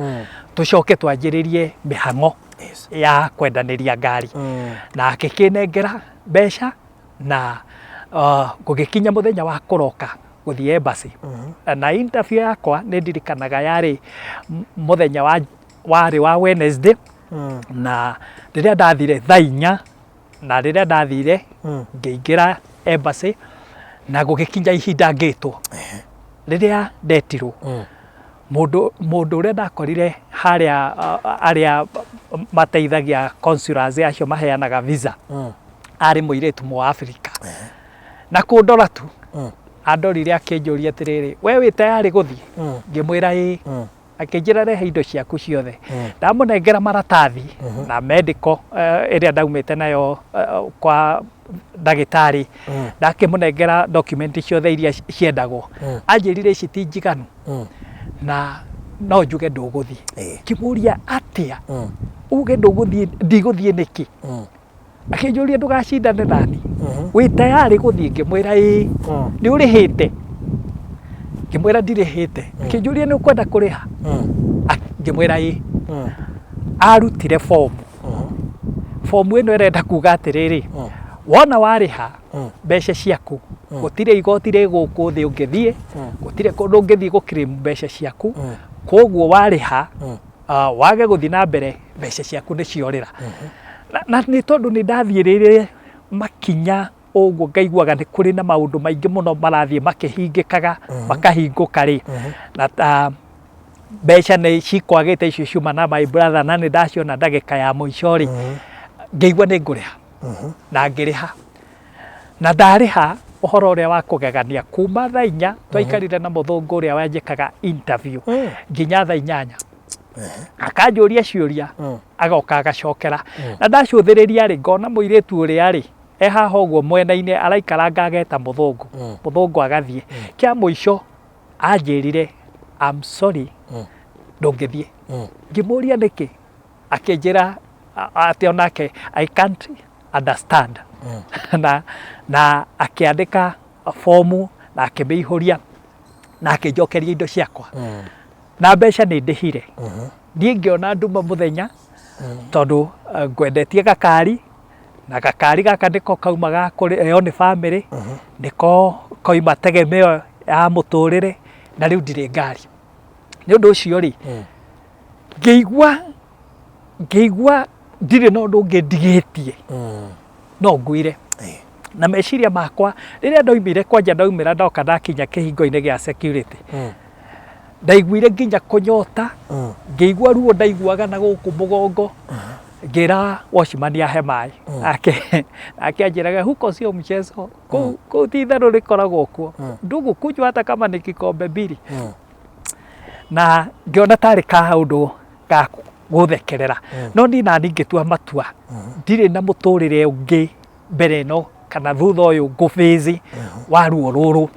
tucoke twanjiririe mihang'o ya kwendaniria ngari na akikinengera mbeca na gugikinya muthenya wa kuroka guthie embassy na interview yakwa ni ndirikanaga yari muthenya wa Wednesday na riria ndathire thaa 4 na riria ndathire ngiingira embassy na gugikinya ihinda ngitwo riria ndetirwo mundu uria ndakorire haria mateithagia consulars acio maheanaga visa ari muiritu mu Africa na kundora tu andorire akinjuria atiriri we wi tayari guthie ngimwira akinjira rehe indo ciaku ciothe ndamunengera maratathi na medical iria ndaumite nayo kwa ndagitari ndakimunengera document ciothe iria ciendagwo anjirire ici ti njiganu na no njuge nduguthie kimuria atia uge nduguthie ndiguthie niki akinjuria ndugacindane nani wi tayari guthie ngimwira ni urihite ngimwira ndirihite akinjuria ni ukwenda kuriha ngimwira arutire fomu ino irenda kuga atiriri wona wariha mbeca ciaku gutire igoti riguku thi ungithie gutire kundu ungithie gukrim mbeca ciaku koguo wariha wage guthi na mbere mbeca ciaku ni ciorira na ni tondu ni ndathirire makinya uguo ngaiguaga ni kuri na maundu maingi muno marathie makihingikaga makahinguka ri na mbeca ni cikwagite icio ciuma na my brother na ni ndaciona ndagika ya muico ri ngeigua ni nguriha na ngiriha na ndariha uhoro uria wa kugegania kuma thaa 4 twaikarire na muthungu uria wanjikaga interview nginya thaa 8 akanjuria ciuria agoka agacokera na ndacuthiriria ri ngona muiritu uria ri haha ũguo mwena-inĩ araikaranga ageta mũthũngũ, mũthũngũ agathiĩ, kĩa mũico anjĩrire I'm sorry ndũngĩthiĩ, ngĩmũria nĩkĩ, akĩnjĩra atĩ onake I can't understand na akĩandĩka fomu na akĩmĩihũria na akĩnjokeria indo ciakwa na mbeca nĩ ndĩhire. Niĩ ngĩona nduma mũthenya tondũ ngwendetie gakari na gakari gaka nĩko kaumaga kũrĩo nĩ bamĩrĩ, nĩko koima tegemeo ya mũtũrĩre, na rĩu ndirĩ ngari. Nĩ ũndũ ũcio rĩ, ngĩigua ndirĩ na ũndũ ũngĩ ndigĩtie, no nguire. Na meciria makwa rĩrĩa ndaumire, kwanja ndaumĩra ndoka ndakinya kĩhingo-inĩ gĩa security, ndaiguire nginya kũnyota, ngĩigua ruo ndaiguaga na gũkũ mũgongo, ngĩra watchman ahe maĩ, nake anjĩraga huko sio mchezo, kũu ti itherũ rĩkoragwo kuo, ndugu kunywa hata kama ni kikombe mbili. Na ngĩona tarĩ kaũndũ ga gũthekerera, no niĩ nani ngĩtua matua, ndirĩ na mũtũrĩre ũngĩ mbere ĩno kana thutha ũyũ ngũbĩci wa ruo rũrũ.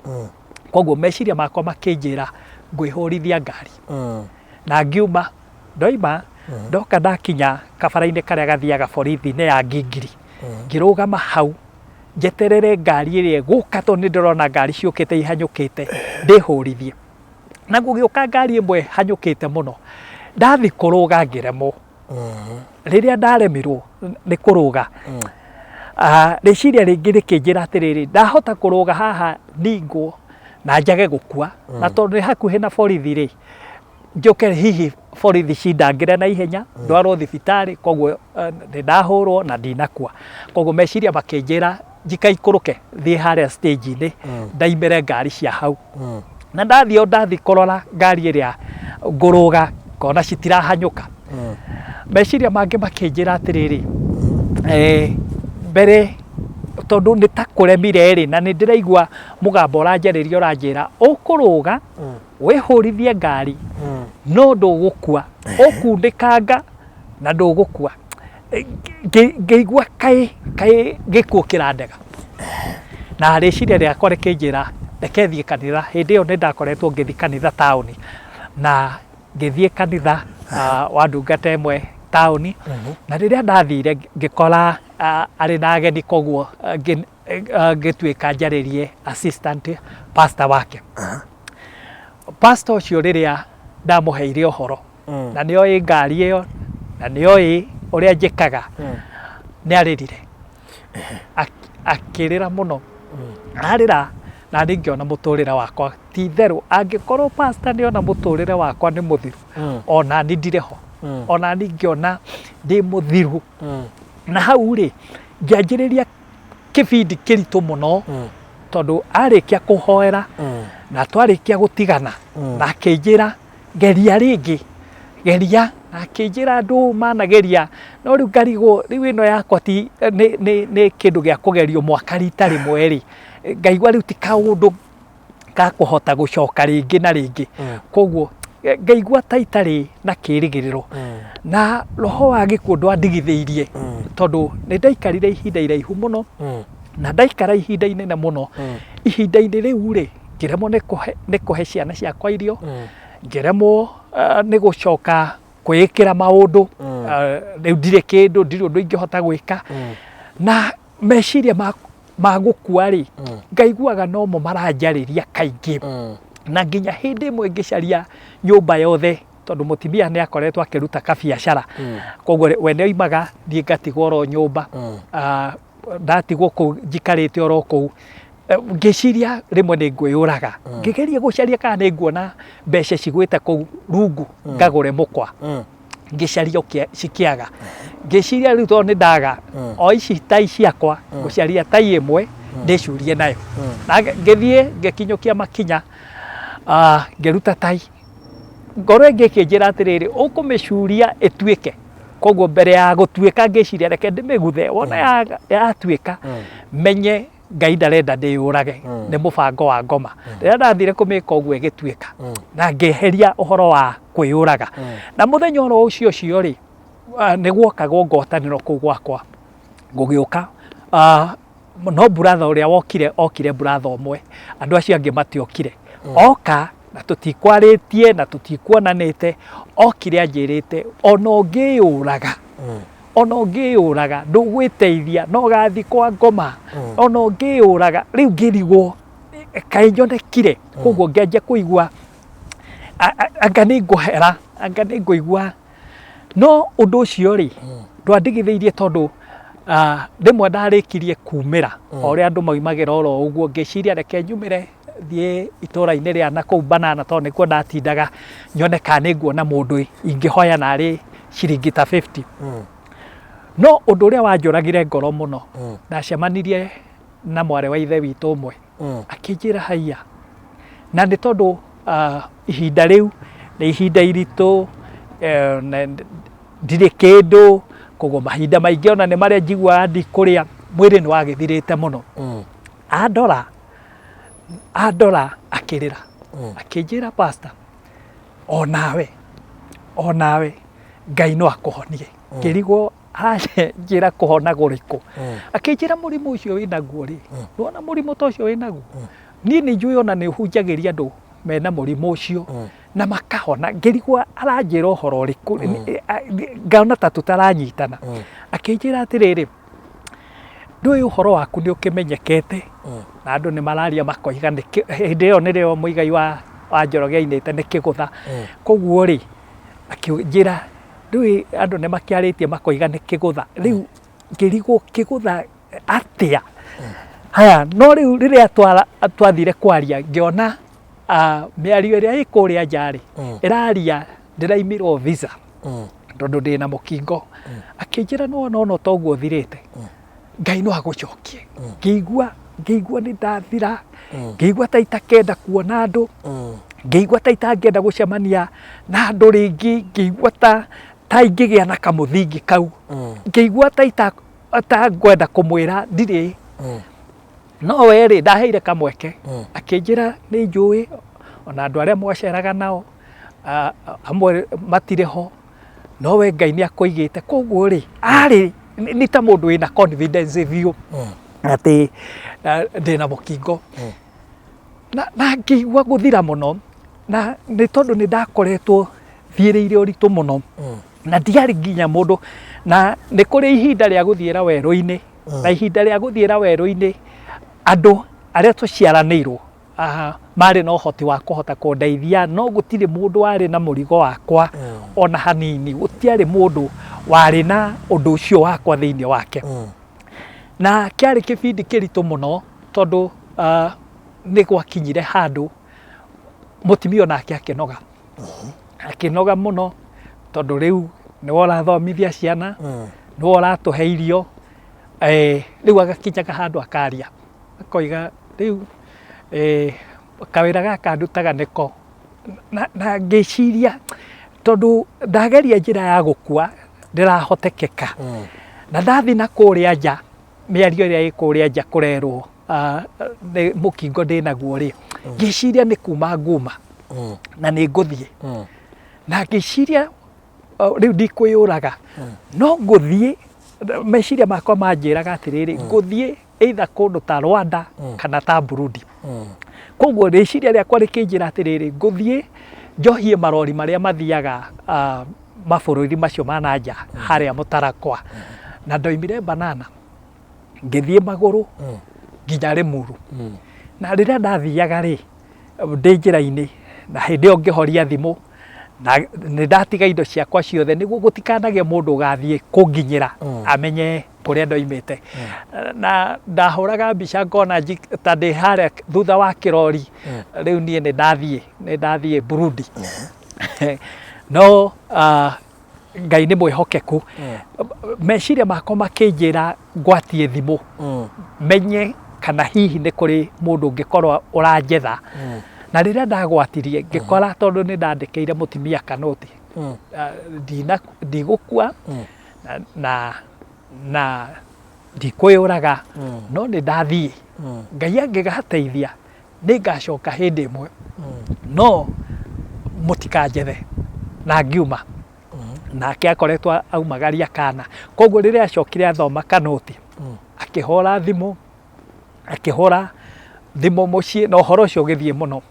Koguo meciria makwa makĩnjĩra ngwĩhũrithia ngari, na ngiuma ndoima, ndoka ndakinya kabara-inĩ karĩa gathiaga borithi-inĩ ya Ngingiri, ngĩrũgama hau njeterere ngari ĩrĩa ĩgũka, tondũ nĩ ndĩrona ngari ciũkĩte ihanyũkĩte, ndĩhũrithie. Na gũgĩũka ngari ĩmwe hanyũkĩte mũno, ndathi kũrũga ngĩremwo. Rĩrĩa ndaremirwo nĩ kũrũga, rĩciria rĩngĩ rĩkĩnjĩra atĩrĩrĩ, ndahota kũrũga haha ningwo na njage gũkua, na tondũ nĩ hakuhĩ na borithi rĩ, njoke hihi borithi cindangĩre na ihenya ndwarwo thibitarĩ, koguo nĩ ndahũrwo na ndinakua. Koguo meciria makĩnjĩra njikaikũrũke thiĩ harĩa stage-inĩ ndaimĩre ngari cia hau. Na ndathi kũrora ngari ĩrĩa ngũrũga, ngona citirahanyũka. Meciria mangĩ makĩnjĩra atĩrĩrĩ, mbere tondũ nĩ ta kũremire rĩ, na nĩ ndĩraigua mũgambo ũranjarĩria ũranjĩra ũkũrũga wĩhũrithie ngari no ndũgũkua, ũkunĩkanga na ndũgũkua. Ngĩigua kaĩ gĩkuũ kĩrandega, na rĩciria rĩakwa rĩkĩnjĩra reke thiĩ kanitha. Hĩndĩ ĩyo nĩ ndakoretwo ngĩthiĩ kanitha taũni, na ngĩthiĩ kanitha wa ndungata ĩmwe taũni, na rĩrĩa ndathire ngĩkora arĩ na ageni, koguo ngĩtuĩka njarĩrie assistant pastor wake. Pastor ũcio rĩrĩa ndamũheire ũhoro, na nĩoĩ ngari ĩyo na nĩoĩ ũrĩa njĩkaga, nĩ arĩrire akĩrĩra mũno, arĩra na nĩ ngĩona mũtũrĩre wakwa ti therũ. Angĩkorwo pastor nĩona mũtũrĩre wakwa nĩ mũthiru, ona niĩ ndirĩ ho, ona niĩ ngĩona ndĩ mũthiru. Na hau rĩ, ngĩanjĩrĩria kĩbindi kĩritũ mũno, tondũ arĩkia kũhoera na twarĩkia gũtigana, na akĩnjĩra geria rĩngĩ, geria, na akĩnjĩra andũ manageria, no rĩu ngarigwo rĩu ĩno yakwa ti nĩ kĩndũ gĩa kũgerio mwaka rita rĩmwe rĩ, ngaigua rĩu ti kaũndũ ga kũhota gũcoka rĩngĩ na rĩngĩ. Koguo ngaigua ta itarĩ na kĩĩrĩgĩrĩro, na roho wa gĩkuũ ndwandigithĩirie, tondũ nĩ ndaikarire ihinda iraihu mũno, na ndaikara ihinda inene mũno. Ihinda-inĩ rĩu rĩ, ngĩremwo nĩ kũhe ciana ciakwa irio, ngĩremwo nĩ gũcoka kwĩĩkĩra maũndũ, rĩu ndirĩ kĩndũ, ndirĩ ũndũ ingĩhota gwĩka, na meciria ma gũkua rĩ, ngaiguaga nomo maranjarĩria kaingĩ. Na nginya hĩndĩ ĩmwe ngĩcaria nyũmba yothe, tondũ mũtumia nĩ akoretwo akĩruta kabiacara, koguo we nĩ oimaga thiĩ ngatigwo oro nyũmba, ndatigwo kũu njikarĩte oro kũu, ngĩciria rĩmwe nĩ ngwĩyũraga, ngĩgeria gũcaria kana nĩ nguona mbeca cigwĩte kũu rungu ngagũre mũkwa, ngĩcaria cikĩaga, ngĩciria rĩu tondũ nĩ ndaga o ici tai ciakwa, gũcaria tai ĩmwe ndĩcurie nayo. Na ngĩthiĩ ngĩkinyũkia makinya, ngĩruta tai, ngoro ĩngĩ ĩkĩnjĩra atĩrĩrĩ, ũkũmĩcuria ĩtuĩke. Koguo mbere ya gũtuĩka ngĩciria reke ndĩmĩguthe, wona yatuĩka menye Ngai ndarenda ndĩyũrage, nĩ mũbango wa ngoma. Rĩrĩa ndathire kũmĩka ũguo ĩgĩtuĩka, na ngĩeheria ũhoro wa kwĩyũraga. Na mũthenya oro ũcio rĩ, nĩ gwokagwo ngwatanĩro kũu gwakwa, ngũgĩũka no brother ũrĩa okire brother ũmwe, andũ acio angĩ matiokire. Oka na tũtikwarĩtie na tũtikuonanĩte, okire anjĩrĩte ona ũngĩyũraga ndũgwĩteithia no gathi kwa ngoma, ona ũngĩyũraga. Rĩu ngĩrigwo kaĩ nyonekire, koguo ngĩanjia kũigua anga nĩ ngũigua. No ũndũ ũcio rĩ ndwandigithĩirie, tondũ rĩmwe ndarĩkirie kumĩra o ũrĩa andũ maumagĩra oro ũguo, ngĩciria reke nyumĩre thiĩ itũra-inĩ rĩa nakũu Banana, tondũ nĩkuo ndatindaga, nyone kana nĩnguona mũndũ ingĩhoya narĩ ciringi ta 50. No ũndũ ũrĩa wanjũragire ngoro mũno, ndacemanirie na mwarĩ wa ithe witũ ũmwe akĩnjĩra haiya, na nĩ tondũ ihinda rĩu nĩ ihinda iritũ, ndirĩ kĩndũ, koguo mahinda maingĩ ona nĩ marĩa njiguaga ndikũrĩa, mwĩrĩ nĩ wagĩthirĩte mũno. Andora akĩrĩra, akĩnjĩra pastor, onawe Ngai no akũhonie. Ngĩrigwo njĩra kũhona gũrĩkũ, akĩnjĩra mũrimũ ũcio wĩnaguo rĩ, nĩwona mũrimũ ta ũcio wĩnaguo, niĩ nĩ njũĩ ona nĩ ũhunjagĩria andũ mena mũrimũ ũcio na makahona. Ngĩrigwo aranjĩra ũhoro ũrĩkũ, ngaona ta tũtaranyitana. Akĩnjĩra atĩrĩrĩ, ndũĩ ũhoro waku nĩ ũkĩmenyekete na andũ nĩ mararia makoiga, hĩndĩ ĩyo nĩrĩo Mũigai wa Njoroge ainĩte nĩ kĩgũtha. Koguo rĩ akĩnjĩra ndũĩ andũ nĩ makĩarĩtie makoiga nĩ kĩgũtha. Rĩu ngĩrigwo kĩgũtha atĩa. Haya, no rĩu rĩrĩa twathire kwaria ngĩona mĩario ĩrĩa ĩ kũrĩa nja rĩ ĩraria ndĩraimirwo visa tondũ ndĩna mũkingo. Akĩnjĩra no toguo thirĩte, Ngai no agũcokie. Ngĩigua nĩ ndathira, ngĩigua ta itakenda kuona andũ, ngĩigua ta itangĩenda gũcemania na andũ rĩngĩ, ngĩigua ta ingĩgĩa na kamũthingi kau, ngĩigua ta itangwenda kũmwĩra ndirĩ. No we rĩ ndaheire kamweke, akĩnjĩra nĩ njũĩ ona andũ arĩa mwaceraga nao amwe matirĩ ho, no we Ngai nĩ akũigĩte. Koguo rĩ arĩ nĩ ta mũndũ wĩna confidence biũ atĩ ndĩna mũkingo. Na ngĩigua gũthira mũno, na nĩ tondũ nĩ ndakoretwo thiĩrĩire ũritũ mũno, na ndiarĩ nginya mũndũ, na nĩ kũrĩ ihinda rĩa gũthiĩra werũ-inĩ, na ihinda rĩa gũthiĩra werũ-inĩ andũ arĩa tũciaranĩirwo marĩ na ũhoti wa kũhota kũndeithia, no gũtirĩ mũndũ warĩ na mũrigo wakwa ona hanini, gũtiarĩ mũndũ warĩ na ũndũ ũcio wakwa thĩinĩ wake. Na kĩarĩ kĩbindi kĩritũ mũno, tondũ nĩ gwakinyire handũ mũtumia onake akĩnoga mũno, tondũ rĩu nĩwe ũrathomithia ciana, nĩwe ũratũhe irio, rĩu agakinyaga handũ akaria akoiga rĩu kawĩra gaka ndutaga nĩko. Na ngĩciria tondũ ndageria njĩra ya gũkua ndĩrahotekeka, na ndathi na kũrĩa nja, mĩario ĩrĩa ĩ kũrĩa nja kũrerwo nĩ mũkingo ndĩnaguo rĩ, ngĩciria nĩ kuma nguma na nĩ ngũthiĩ. Na ngĩciria rĩu ndikwĩyũraga, no ngũthiĩ, meciria makwa manjĩraga atĩrĩrĩ, ngũthiĩ either kũndũ ta Rwanda kana ta Burundi. Koguo rĩciria rĩakwa rĩkĩnjĩra atĩrĩrĩ, ngũthiĩ njohie marori marĩa mathiaga mabũrũri macio ma nanja harĩa Mũtarakwa, na ndoimire Banana ngĩthiĩ magũrũ nginya Limuru. Na rĩrĩa ndathiaga rĩ ndĩ njĩra-inĩ, na hĩndĩ ĩyo ngĩhoria thimũ, na nĩ ndatiga indo ciakwa ciothe nĩguo gũtikanagĩe mũndũ ũgathiĩ kũnginyĩra amenye kũrĩa ndoimĩte. Na ndahũraga mbica ngona ta ndĩ harĩa thutha wa kĩrori, rĩu niĩ nĩ ndathiĩ Burundi. No Ngai nĩ mwĩhokeku, meciria makwa makĩnjĩra ngwatie thimũ menye kana hihi nĩ kũrĩ mũndũ ũngĩkorwo ũranjetha. Na rĩrĩa ndagwatirie ngĩkora, tondũ nĩ ndandĩkĩire mũtumia kanũti, ndigũkua na ndikwĩyũraga, no nĩ ndathiĩ, Ngai angĩgateithia nĩ ngacoka hĩndĩ ĩmwe, no mũtikanjethe. Na ngiuma, nake akoretwo aumagaria kana. Koguo rĩrĩa acokire athoma kanũti, akĩhũra thimũ akĩhũra thimũ mũciĩ na ũhoro ũcio ũgĩthiĩ mũno.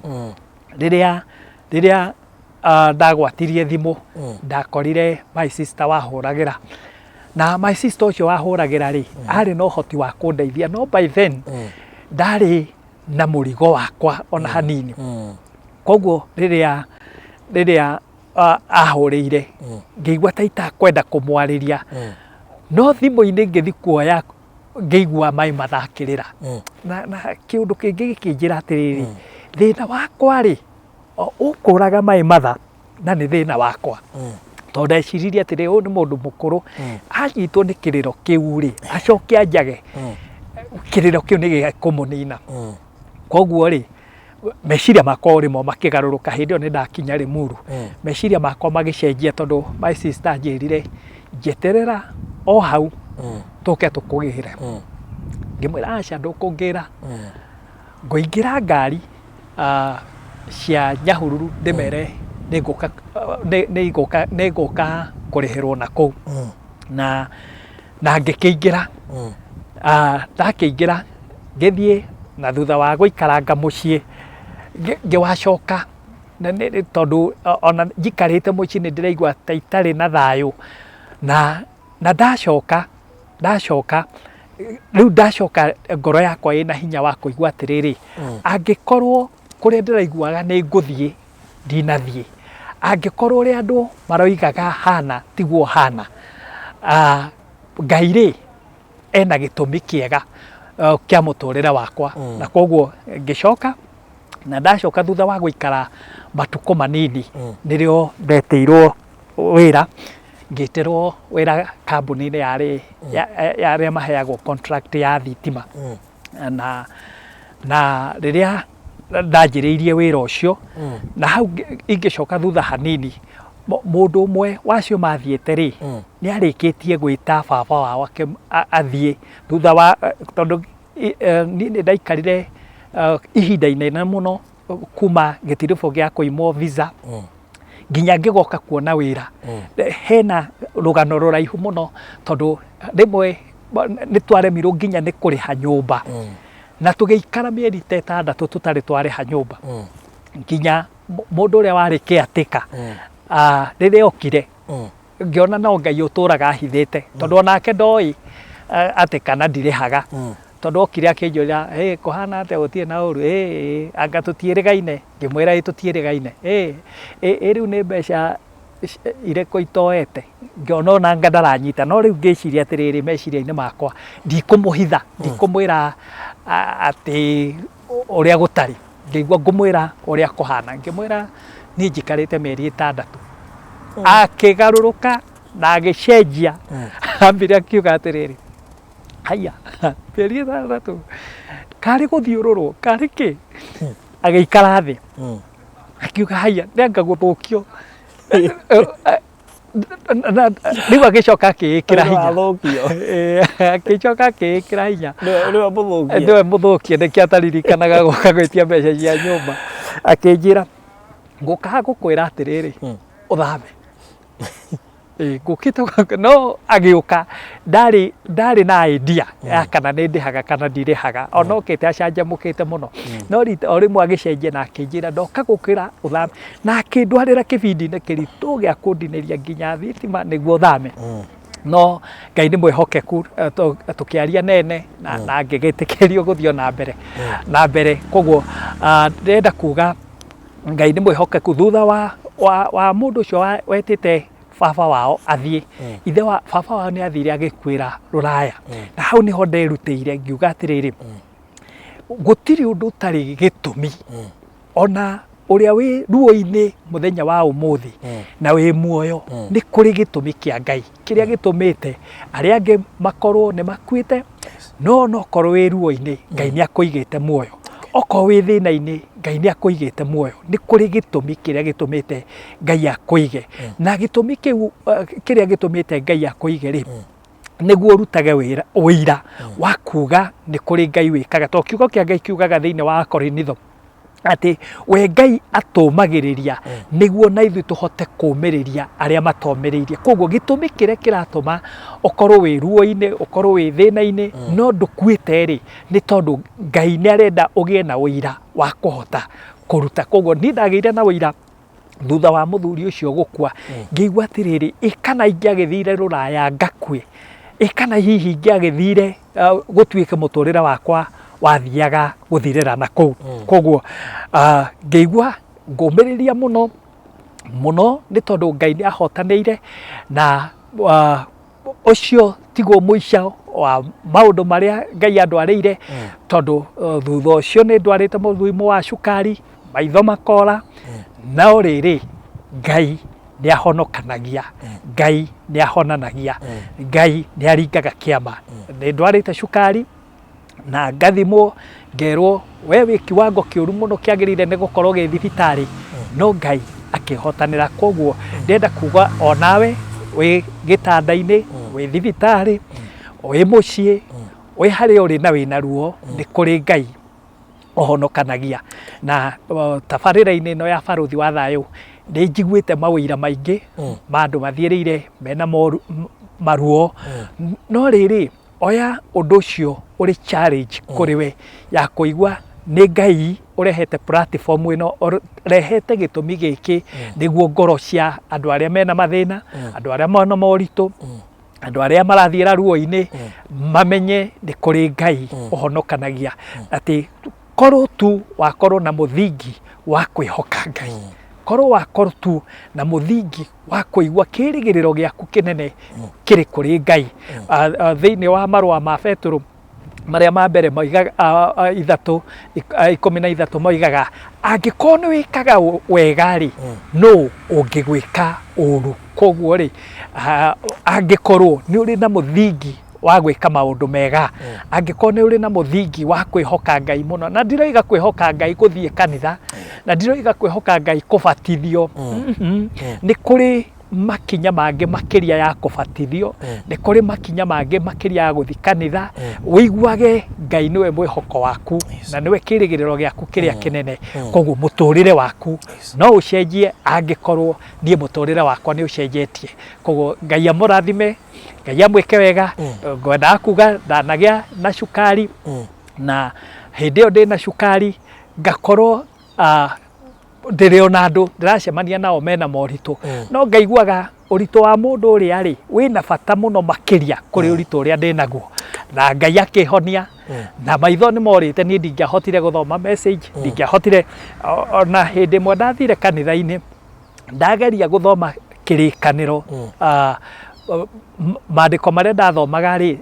Rĩrĩa ndagwatirie thimũ ndakorire my sister wahũragĩra, na my sister ũcio wahũragĩra rĩ arĩ na ũhoti wa kũndeithia, no by then ndarĩ na mũrigo wakwa ona hanini. Koguo rĩrĩa ahũrĩire ngĩigua ta itakwenda kũmwarĩria, no thimũ-inĩ ngĩthi kuoya ngĩigua maĩ mathakĩrĩra. Na kĩũndũ kĩngĩ gĩkĩnjĩra atĩrĩrĩ, thĩna wakwa rĩ ũkũraga maĩ matha na nĩ thĩna wakwa. Tondũ ndeciririe atĩrĩ ũyũ nĩ mũndũ mũkũrũ, anyitwo nĩ kĩrĩro kĩu rĩ acoke anjage, kĩrĩro kĩu nĩ gĩkũmũnina. Koguo rĩ meciria makwa o rĩmwe makĩgarũrũka, hĩndĩ ĩyo nĩ ndakinya Limuru, meciria makwa magĩcenjia tondũ my sister anjĩrire njeterera o hau tũke tũkũgĩre. Ngĩmwĩra aca ndũkũngĩra, ngũingĩra ngari cia Nyahururu ndĩmere nĩngũka kũrĩhĩrwo na kũu. Na ngĩkĩingĩra, ndakĩingĩra ngĩthiĩ, na thutha wa gũikaranga mũciĩ ngĩwacoka, tondũ ona njikarĩte mũciĩ nĩ ndĩraigua ta itarĩ na thayũ, na ndacoka rĩu ndacoka ngoro yakwa ĩna hinya wa kũigua atĩrĩrĩ, angĩkorwo kũrĩa ndĩraiguaga nĩ ngũthiĩ ndinathiĩ, angĩkorwo ũrĩa andũ maroigaga hana tiguo hana, Ngai rĩ ena gĩtũmi kĩega kĩa mũtũrĩre wakwa. Na koguo ngĩcoka, na ndacoka thutha wa gũikara matukũ manini nĩrĩo ndetĩirwo wĩra, ngĩtĩrwo wĩra kambuni-inĩ ya arĩa maheagwo contract ya thitima. Na rĩrĩa ndanjĩrĩirie wĩra ũcio, na hau ingĩcoka thutha hanini, mũndũ ũmwe wacio mathiĩte rĩ nĩ arĩkĩtie gwĩta baba wao athiĩ thutha wa, tondũ niĩ nĩ ndaikarire ihinda inene mũno kuma gĩtiribũ gĩa kũimwo visa nginya ngĩgoka kuona wĩra. Hena rũgano rũraihu mũno, tondũ rĩmwe nĩ twaremirwo nginya nĩ kũrĩha nyũmba, na tũgĩikara mĩeri ta 6 tũtarĩ twarĩha nyũmba, nginya mũndũ ũrĩa warĩ caretaker rĩrĩa okire ngĩona no Ngai ũtũraga ahithĩte, tondũ onake ndoĩ atĩ kana ndirĩhaga, tondũ okire akĩnjũria kũhana atĩa gũtirĩ na ũru, anga tũtiĩrĩgaine, ngĩmwĩra tũtiĩrĩgaine, rĩu nĩ mbeca irĩkũ itoete, ngĩona ona anga ndaranyita. No rĩu ngĩciria atĩrĩrĩ meciria-inĩ makwa ndikũmũhitha, ndikũmwĩra atĩ ũrĩa gũtarĩ, ngĩigua ngũmwĩra ũrĩa kũhana, ngĩmwĩra niĩ njikarĩte mĩeri 6. Akĩgarũrũka na agĩcenjia, ambire akiuga atĩrĩrĩ, haya mĩeri 6 karĩ gũthiũrũrwo karĩ kĩ, agĩikara thĩ akiuga haya nĩanga gũthũkio. Rĩu agĩcoka akĩĩkĩra hinya, agĩcoka akĩĩkĩra hinya, nĩwe mũthũkie, nĩkĩo ataririkanaga gũka gwĩtia mbeca cia nyũmba. Akĩnjĩra ngũkaga gũkwĩra atĩrĩrĩ ũthame, ngũkĩte no agĩũka ndarĩ na idea ya kana nĩ ndĩhaga kana ndirĩhaga, ona okĩte acanjamũkĩte mũno, no o rĩmwe agĩcenjia na akĩnjĩra ndoka gũkwĩra ũthame, na akĩndwarĩra kĩbindi-inĩ kĩritũ gĩa kũndinĩria nginya thitima nĩguo thame. No Ngai nĩ mwĩhokeku, tũkĩaria nene na ngĩgĩtĩkĩrio gũthiĩ na mbere. Koguo ndĩrenda kuga Ngai nĩ mwĩhokeku. Thutha wa mũndũ ũcio wetĩte baba wao athiĩ, ithe wa baba wao nĩ athire agĩkuĩra Rũraya, na hau nĩho nderutĩire ngiuga atĩrĩrĩ gũtirĩ ũndũ ũtarĩ gĩtũmi, ona ũrĩa wĩ ruo-inĩ mũthenya wa ũmũthĩ na wĩ muoyo nĩ kũrĩ gĩtũmi kĩa Ngai kĩrĩa gĩtũmĩte arĩa angĩ makorwo nĩ makuĩte, no nokorwo wĩ ruo-inĩ Ngai nĩ akũigĩte muoyo, okorwo wĩ thĩna-inĩ Ngai nĩ akũigĩte muoyo. Nĩ kũrĩ gĩtũmi kĩrĩa gĩtũmĩte Ngai akũige, na gĩtũmi kĩu kĩrĩa gĩtũmĩte Ngai akũige rĩ nĩguo ũrutage ũira wa kuga nĩ kũrĩ Ngai wĩkaga, tondũ kiugo kĩa Ngai kiugaga thĩinĩ wa Korinitho ati we Ngai atũmagĩrĩria nĩguo na ithuĩ tũhote kũũmĩrĩria arĩa matomĩrĩirie. Koguo gĩtũmi kĩrĩa kĩratũma ũkorwo wĩ ruo-inĩ, ũkorwo wĩ thĩna-inĩ, no ndũkuĩte rĩ, nĩ tondũ Ngai nĩ arenda ũgĩe na ũira wa kũhota kũruta. Koguo niĩ ndagĩire na ũira thutha wa mũthuri ũcio gũkua, ngĩigua atĩrĩrĩ, kana ingĩagĩthire rũraya ngakue, kana hihi ingĩagĩthire gũtuĩke mũtũrĩre wakwa wathiaga gũthirĩra na kũu. Koguo ngĩigua ngũmĩrĩria mũno mũno nĩ tondũ Ngai nĩ ahotanĩire, na ũcio tiguo mũico wa maũndũ marĩa Ngai andwarĩire, tondũ thutha ũcio nĩ ndwarĩte mũrimũ wa cukari, maitho makora, no rĩrĩ Ngai nĩ ahonokanagia, Ngai nĩ ahonanagia, Ngai nĩ aringaga kĩama. Nĩ ndwarĩte cukari na ngathimwo, ngerwo we wĩ kiwango kĩũru mũno kĩagĩrĩire nĩ gũkorwo gĩ thibitarĩ, no Ngai akĩhotanĩra. Koguo ndĩrenda kuga o nawe wĩ gĩtanda-inĩ, wĩ thibitarĩ, wĩ mũciĩ, wĩ harĩa ũrĩ na wĩna ruo, nĩ kũrĩ Ngai ũhonokanagia. Na tabarĩra-inĩ ĩno ya barũthi wa thayũ nĩ njiguĩte mawĩira maingĩ ma andũ mathiĩrĩire mena maruo, no rĩrĩ oya ũndũ ũcio ũrĩ challenge kũrĩ we ya kũigua nĩ Ngai ũrehete platform ĩno, ũrehete gĩtũmi gĩkĩ nĩguo ngoro cia andũ arĩa mena mathĩna, andũ arĩa mena moritũ, andũ arĩa marathiĩra ruo-inĩ mamenye nĩ kũrĩ Ngai ũhonokanagia. Atĩ korwo tu wakorwo na mũthingi wa kwĩhoka Ngai, korwo wakorwo tu na mũthingi wa kũigua kĩrĩgĩrĩro gĩaku kĩnene kĩrĩ kũrĩ Ngai. Thĩinĩ wa marũa ma Petero marĩa ma mbere moigaga 3:13 moigaga, angĩkorwo nĩ wĩkaga wega rĩ, no ũngĩgwĩka ũru. Koguo rĩ, angĩkorwo nĩ ũrĩ na mũthingi wa gwĩka maũndũ mega, angĩkorwo nĩ ũrĩ na mũthingi wa kwĩhoka Ngai mũno, na ndiroiga kwĩhoka Ngai gũthiĩ kanitha, na ndiroiga kwĩhoka Ngai kũbatithio, nĩ kũrĩ makinya mangĩ makĩria ya kũbatithio, nĩ kũrĩ makinya mangĩ makĩria ya gũthiĩ kanitha, wĩiguage Ngai nĩwe mwĩhoko waku na nĩwe kĩrĩgĩrĩro gĩaku kĩrĩa kĩnene. Koguo mũtũrĩre waku no ũcenjie, angĩkorwo niĩ mũtũrĩre wakwa nĩ ũcenjetie. Koguo Ngai amũrathime, Ngai amwĩke wega. Ngwendaga kuga ndanagĩa na cukari, na hĩndĩ ĩyo ndĩ na cukari ngakorwo ndĩrĩ ona andũ ndĩracemania nao mena moritũ, no ngaiguaga ũritũ wa mũndũ ũrĩa rĩ wĩna bata mũno makĩria kũrĩ ũritũ ũrĩa ndĩnaguo, na Ngai akĩhonia. Na maitho nĩ morĩte, niĩ ndingĩahotire gũthoma message, ndingĩahotire ona hĩndĩ ĩmwe ndathire kanitha-inĩ ndageria gũthoma kĩrĩkanĩro, maandĩko marĩa ndathomaga rĩ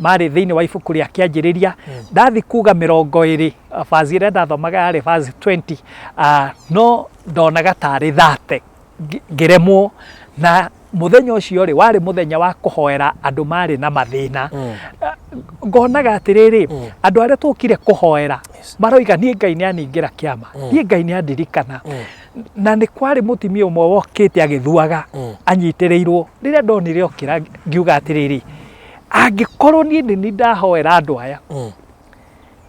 marĩ thĩinĩ wa ibuku rĩa kĩanjĩrĩria, ndathi kuga 20, bazi ĩrĩa ndathomaga yarĩ bazi 20, no ndonaga tarĩ 30 ngĩremwo. Na mũthenya ũcio rĩ warĩ mũthenya wa kũhoera andũ marĩ na mathĩna, ngonaga atĩrĩrĩ, andũ arĩa tũkire kũhoera maroiga niĩ Ngai nĩ aningĩra kĩama, niĩ Ngai nĩ andirikana. Na nĩ kwarĩ mũtumia ũmwe wokĩte agĩthuaga anyitĩrĩirwo. Rĩrĩa ndonire okĩra ngiuga atĩrĩrĩ, angĩkorwo niĩ nĩ ndahoera andũ aya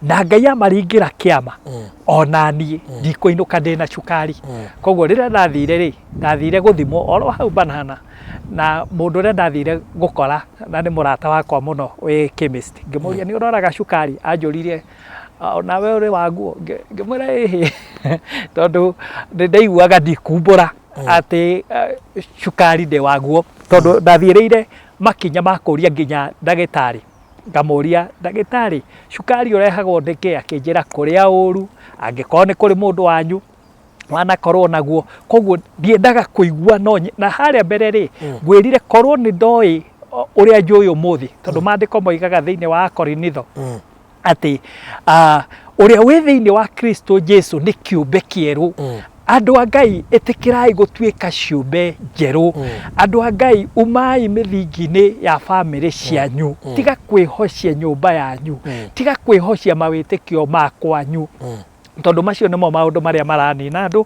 na Ngai amaringĩra kĩama, ona niĩ ndikũinũka ndĩ na cukari. Koguo rĩrĩa ndathire gũthimwo oro hau Banana, na mũndũ ũrĩa ndathire gũkora na nĩ mũrata wakwa mũno wĩ chemist, ngĩmũria nĩ ũroraga cukari, anjũririe nawe ũrĩ waguo, ngĩmwĩra ĩhĩ, tondũ ndaiguaga ndikumbũra atĩ cukari ndĩ waguo, tondũ ndathiĩrĩire makinya ma kũria nginya ndagĩtarĩ, ngamũria ndagĩtarĩ, cukari ũrehagwo nĩkĩ? Akĩnjĩra kũrĩa ũru, angĩkorwo nĩ kũrĩ mũndũ wanyu wanakorwo naguo. Koguo ndiendaga kũigua, na harĩa mbere rĩ ngwĩrire korwo nĩ ndoĩ ũrĩa njũĩ ũmũthĩ, tondũ maandĩko moigaga thĩinĩ wa Korinitho atĩ ũrĩa wĩ thĩinĩ wa Kristo Jesu nĩ kĩũmbe kĩerũ. Andũ a Ngai ĩtĩkĩrai gũtuĩka ciũmbe njerũ. Andũ a Ngai umai mĩthingi-inĩ ya bamĩrĩ cianyu, tiga kwĩhocia nyũmba yanyu, tiga kwĩhocia mawĩtĩkio makwanyu, tondũ macio nĩmo maũndũ marĩa maranina andũ,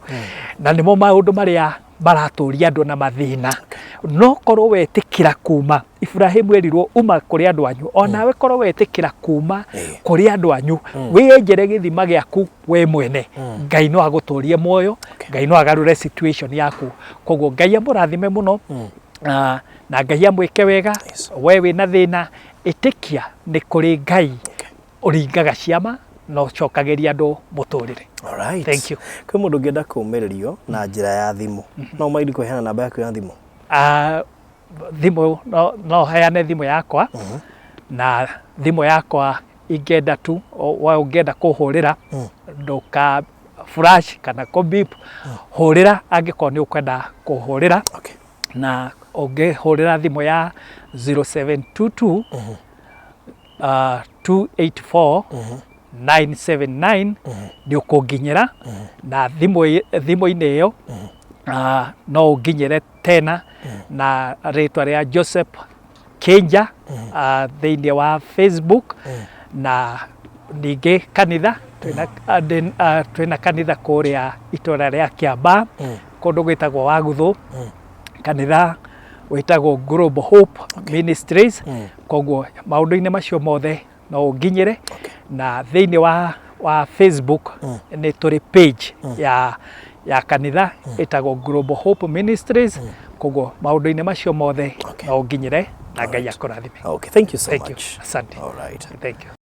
na nĩmo maũndũ marĩa baratũria andũ na mathĩna no korwo wetĩkĩra kuma Ibrahimu erirwo uma kũrĩ andũ anyu onawe korwo wetĩkĩra kuma kũrĩ andũ anyu wĩyenjere gĩthima gĩaku we mwene Ngai no agũtũrie muoyo Ngai no agarũre situation yaku koguo Ngai amũrathime mũno na Ngai amwĩke wega we wĩna thĩna ĩtĩkia nĩ kũrĩ Ngai ũringaga ciama no cokagĩria andũ mũtũrĩre. Alright. Thank you. Kwĩ mũndũ ũngĩenda kũũmĩrĩrio na njĩra ya thimũ no maili kũheana namba yaku ya thimũ? Thimũ no heane thimũ yakwa na thimũ yakwa ingĩenda tu ũngĩenda kũhũrĩra ndũka flash kana kũbip hũrĩra angĩkorwo nĩ ũkwenda kũhũrĩra na ũngĩhũrĩra thimũ ya 0722 284 979 nĩ ũkũnginyĩra na thimũ-inĩ ĩyo no ũnginyĩre tena na rĩtwa rĩa Joseph Kenja thĩinĩ wa Facebook na ningĩ kanitha twĩna kanitha kũrĩa itũra rĩa Kiambaa kũndũ gwĩtagwo Wagũthũ kanitha wĩtagwo Global Hope Ministries koguo maũndũ-inĩ macio mothe no ũnginyĩre na thĩinĩ wa Facebook nĩ tũrĩ page ya kanitha ĩtagwo Global Hope Ministries koguo maũndũ-inĩ macio mothe no ũnginyĩre na Ngai akũrathime. Okay, thank you so much. Thank you. Asante. All right. Thank you.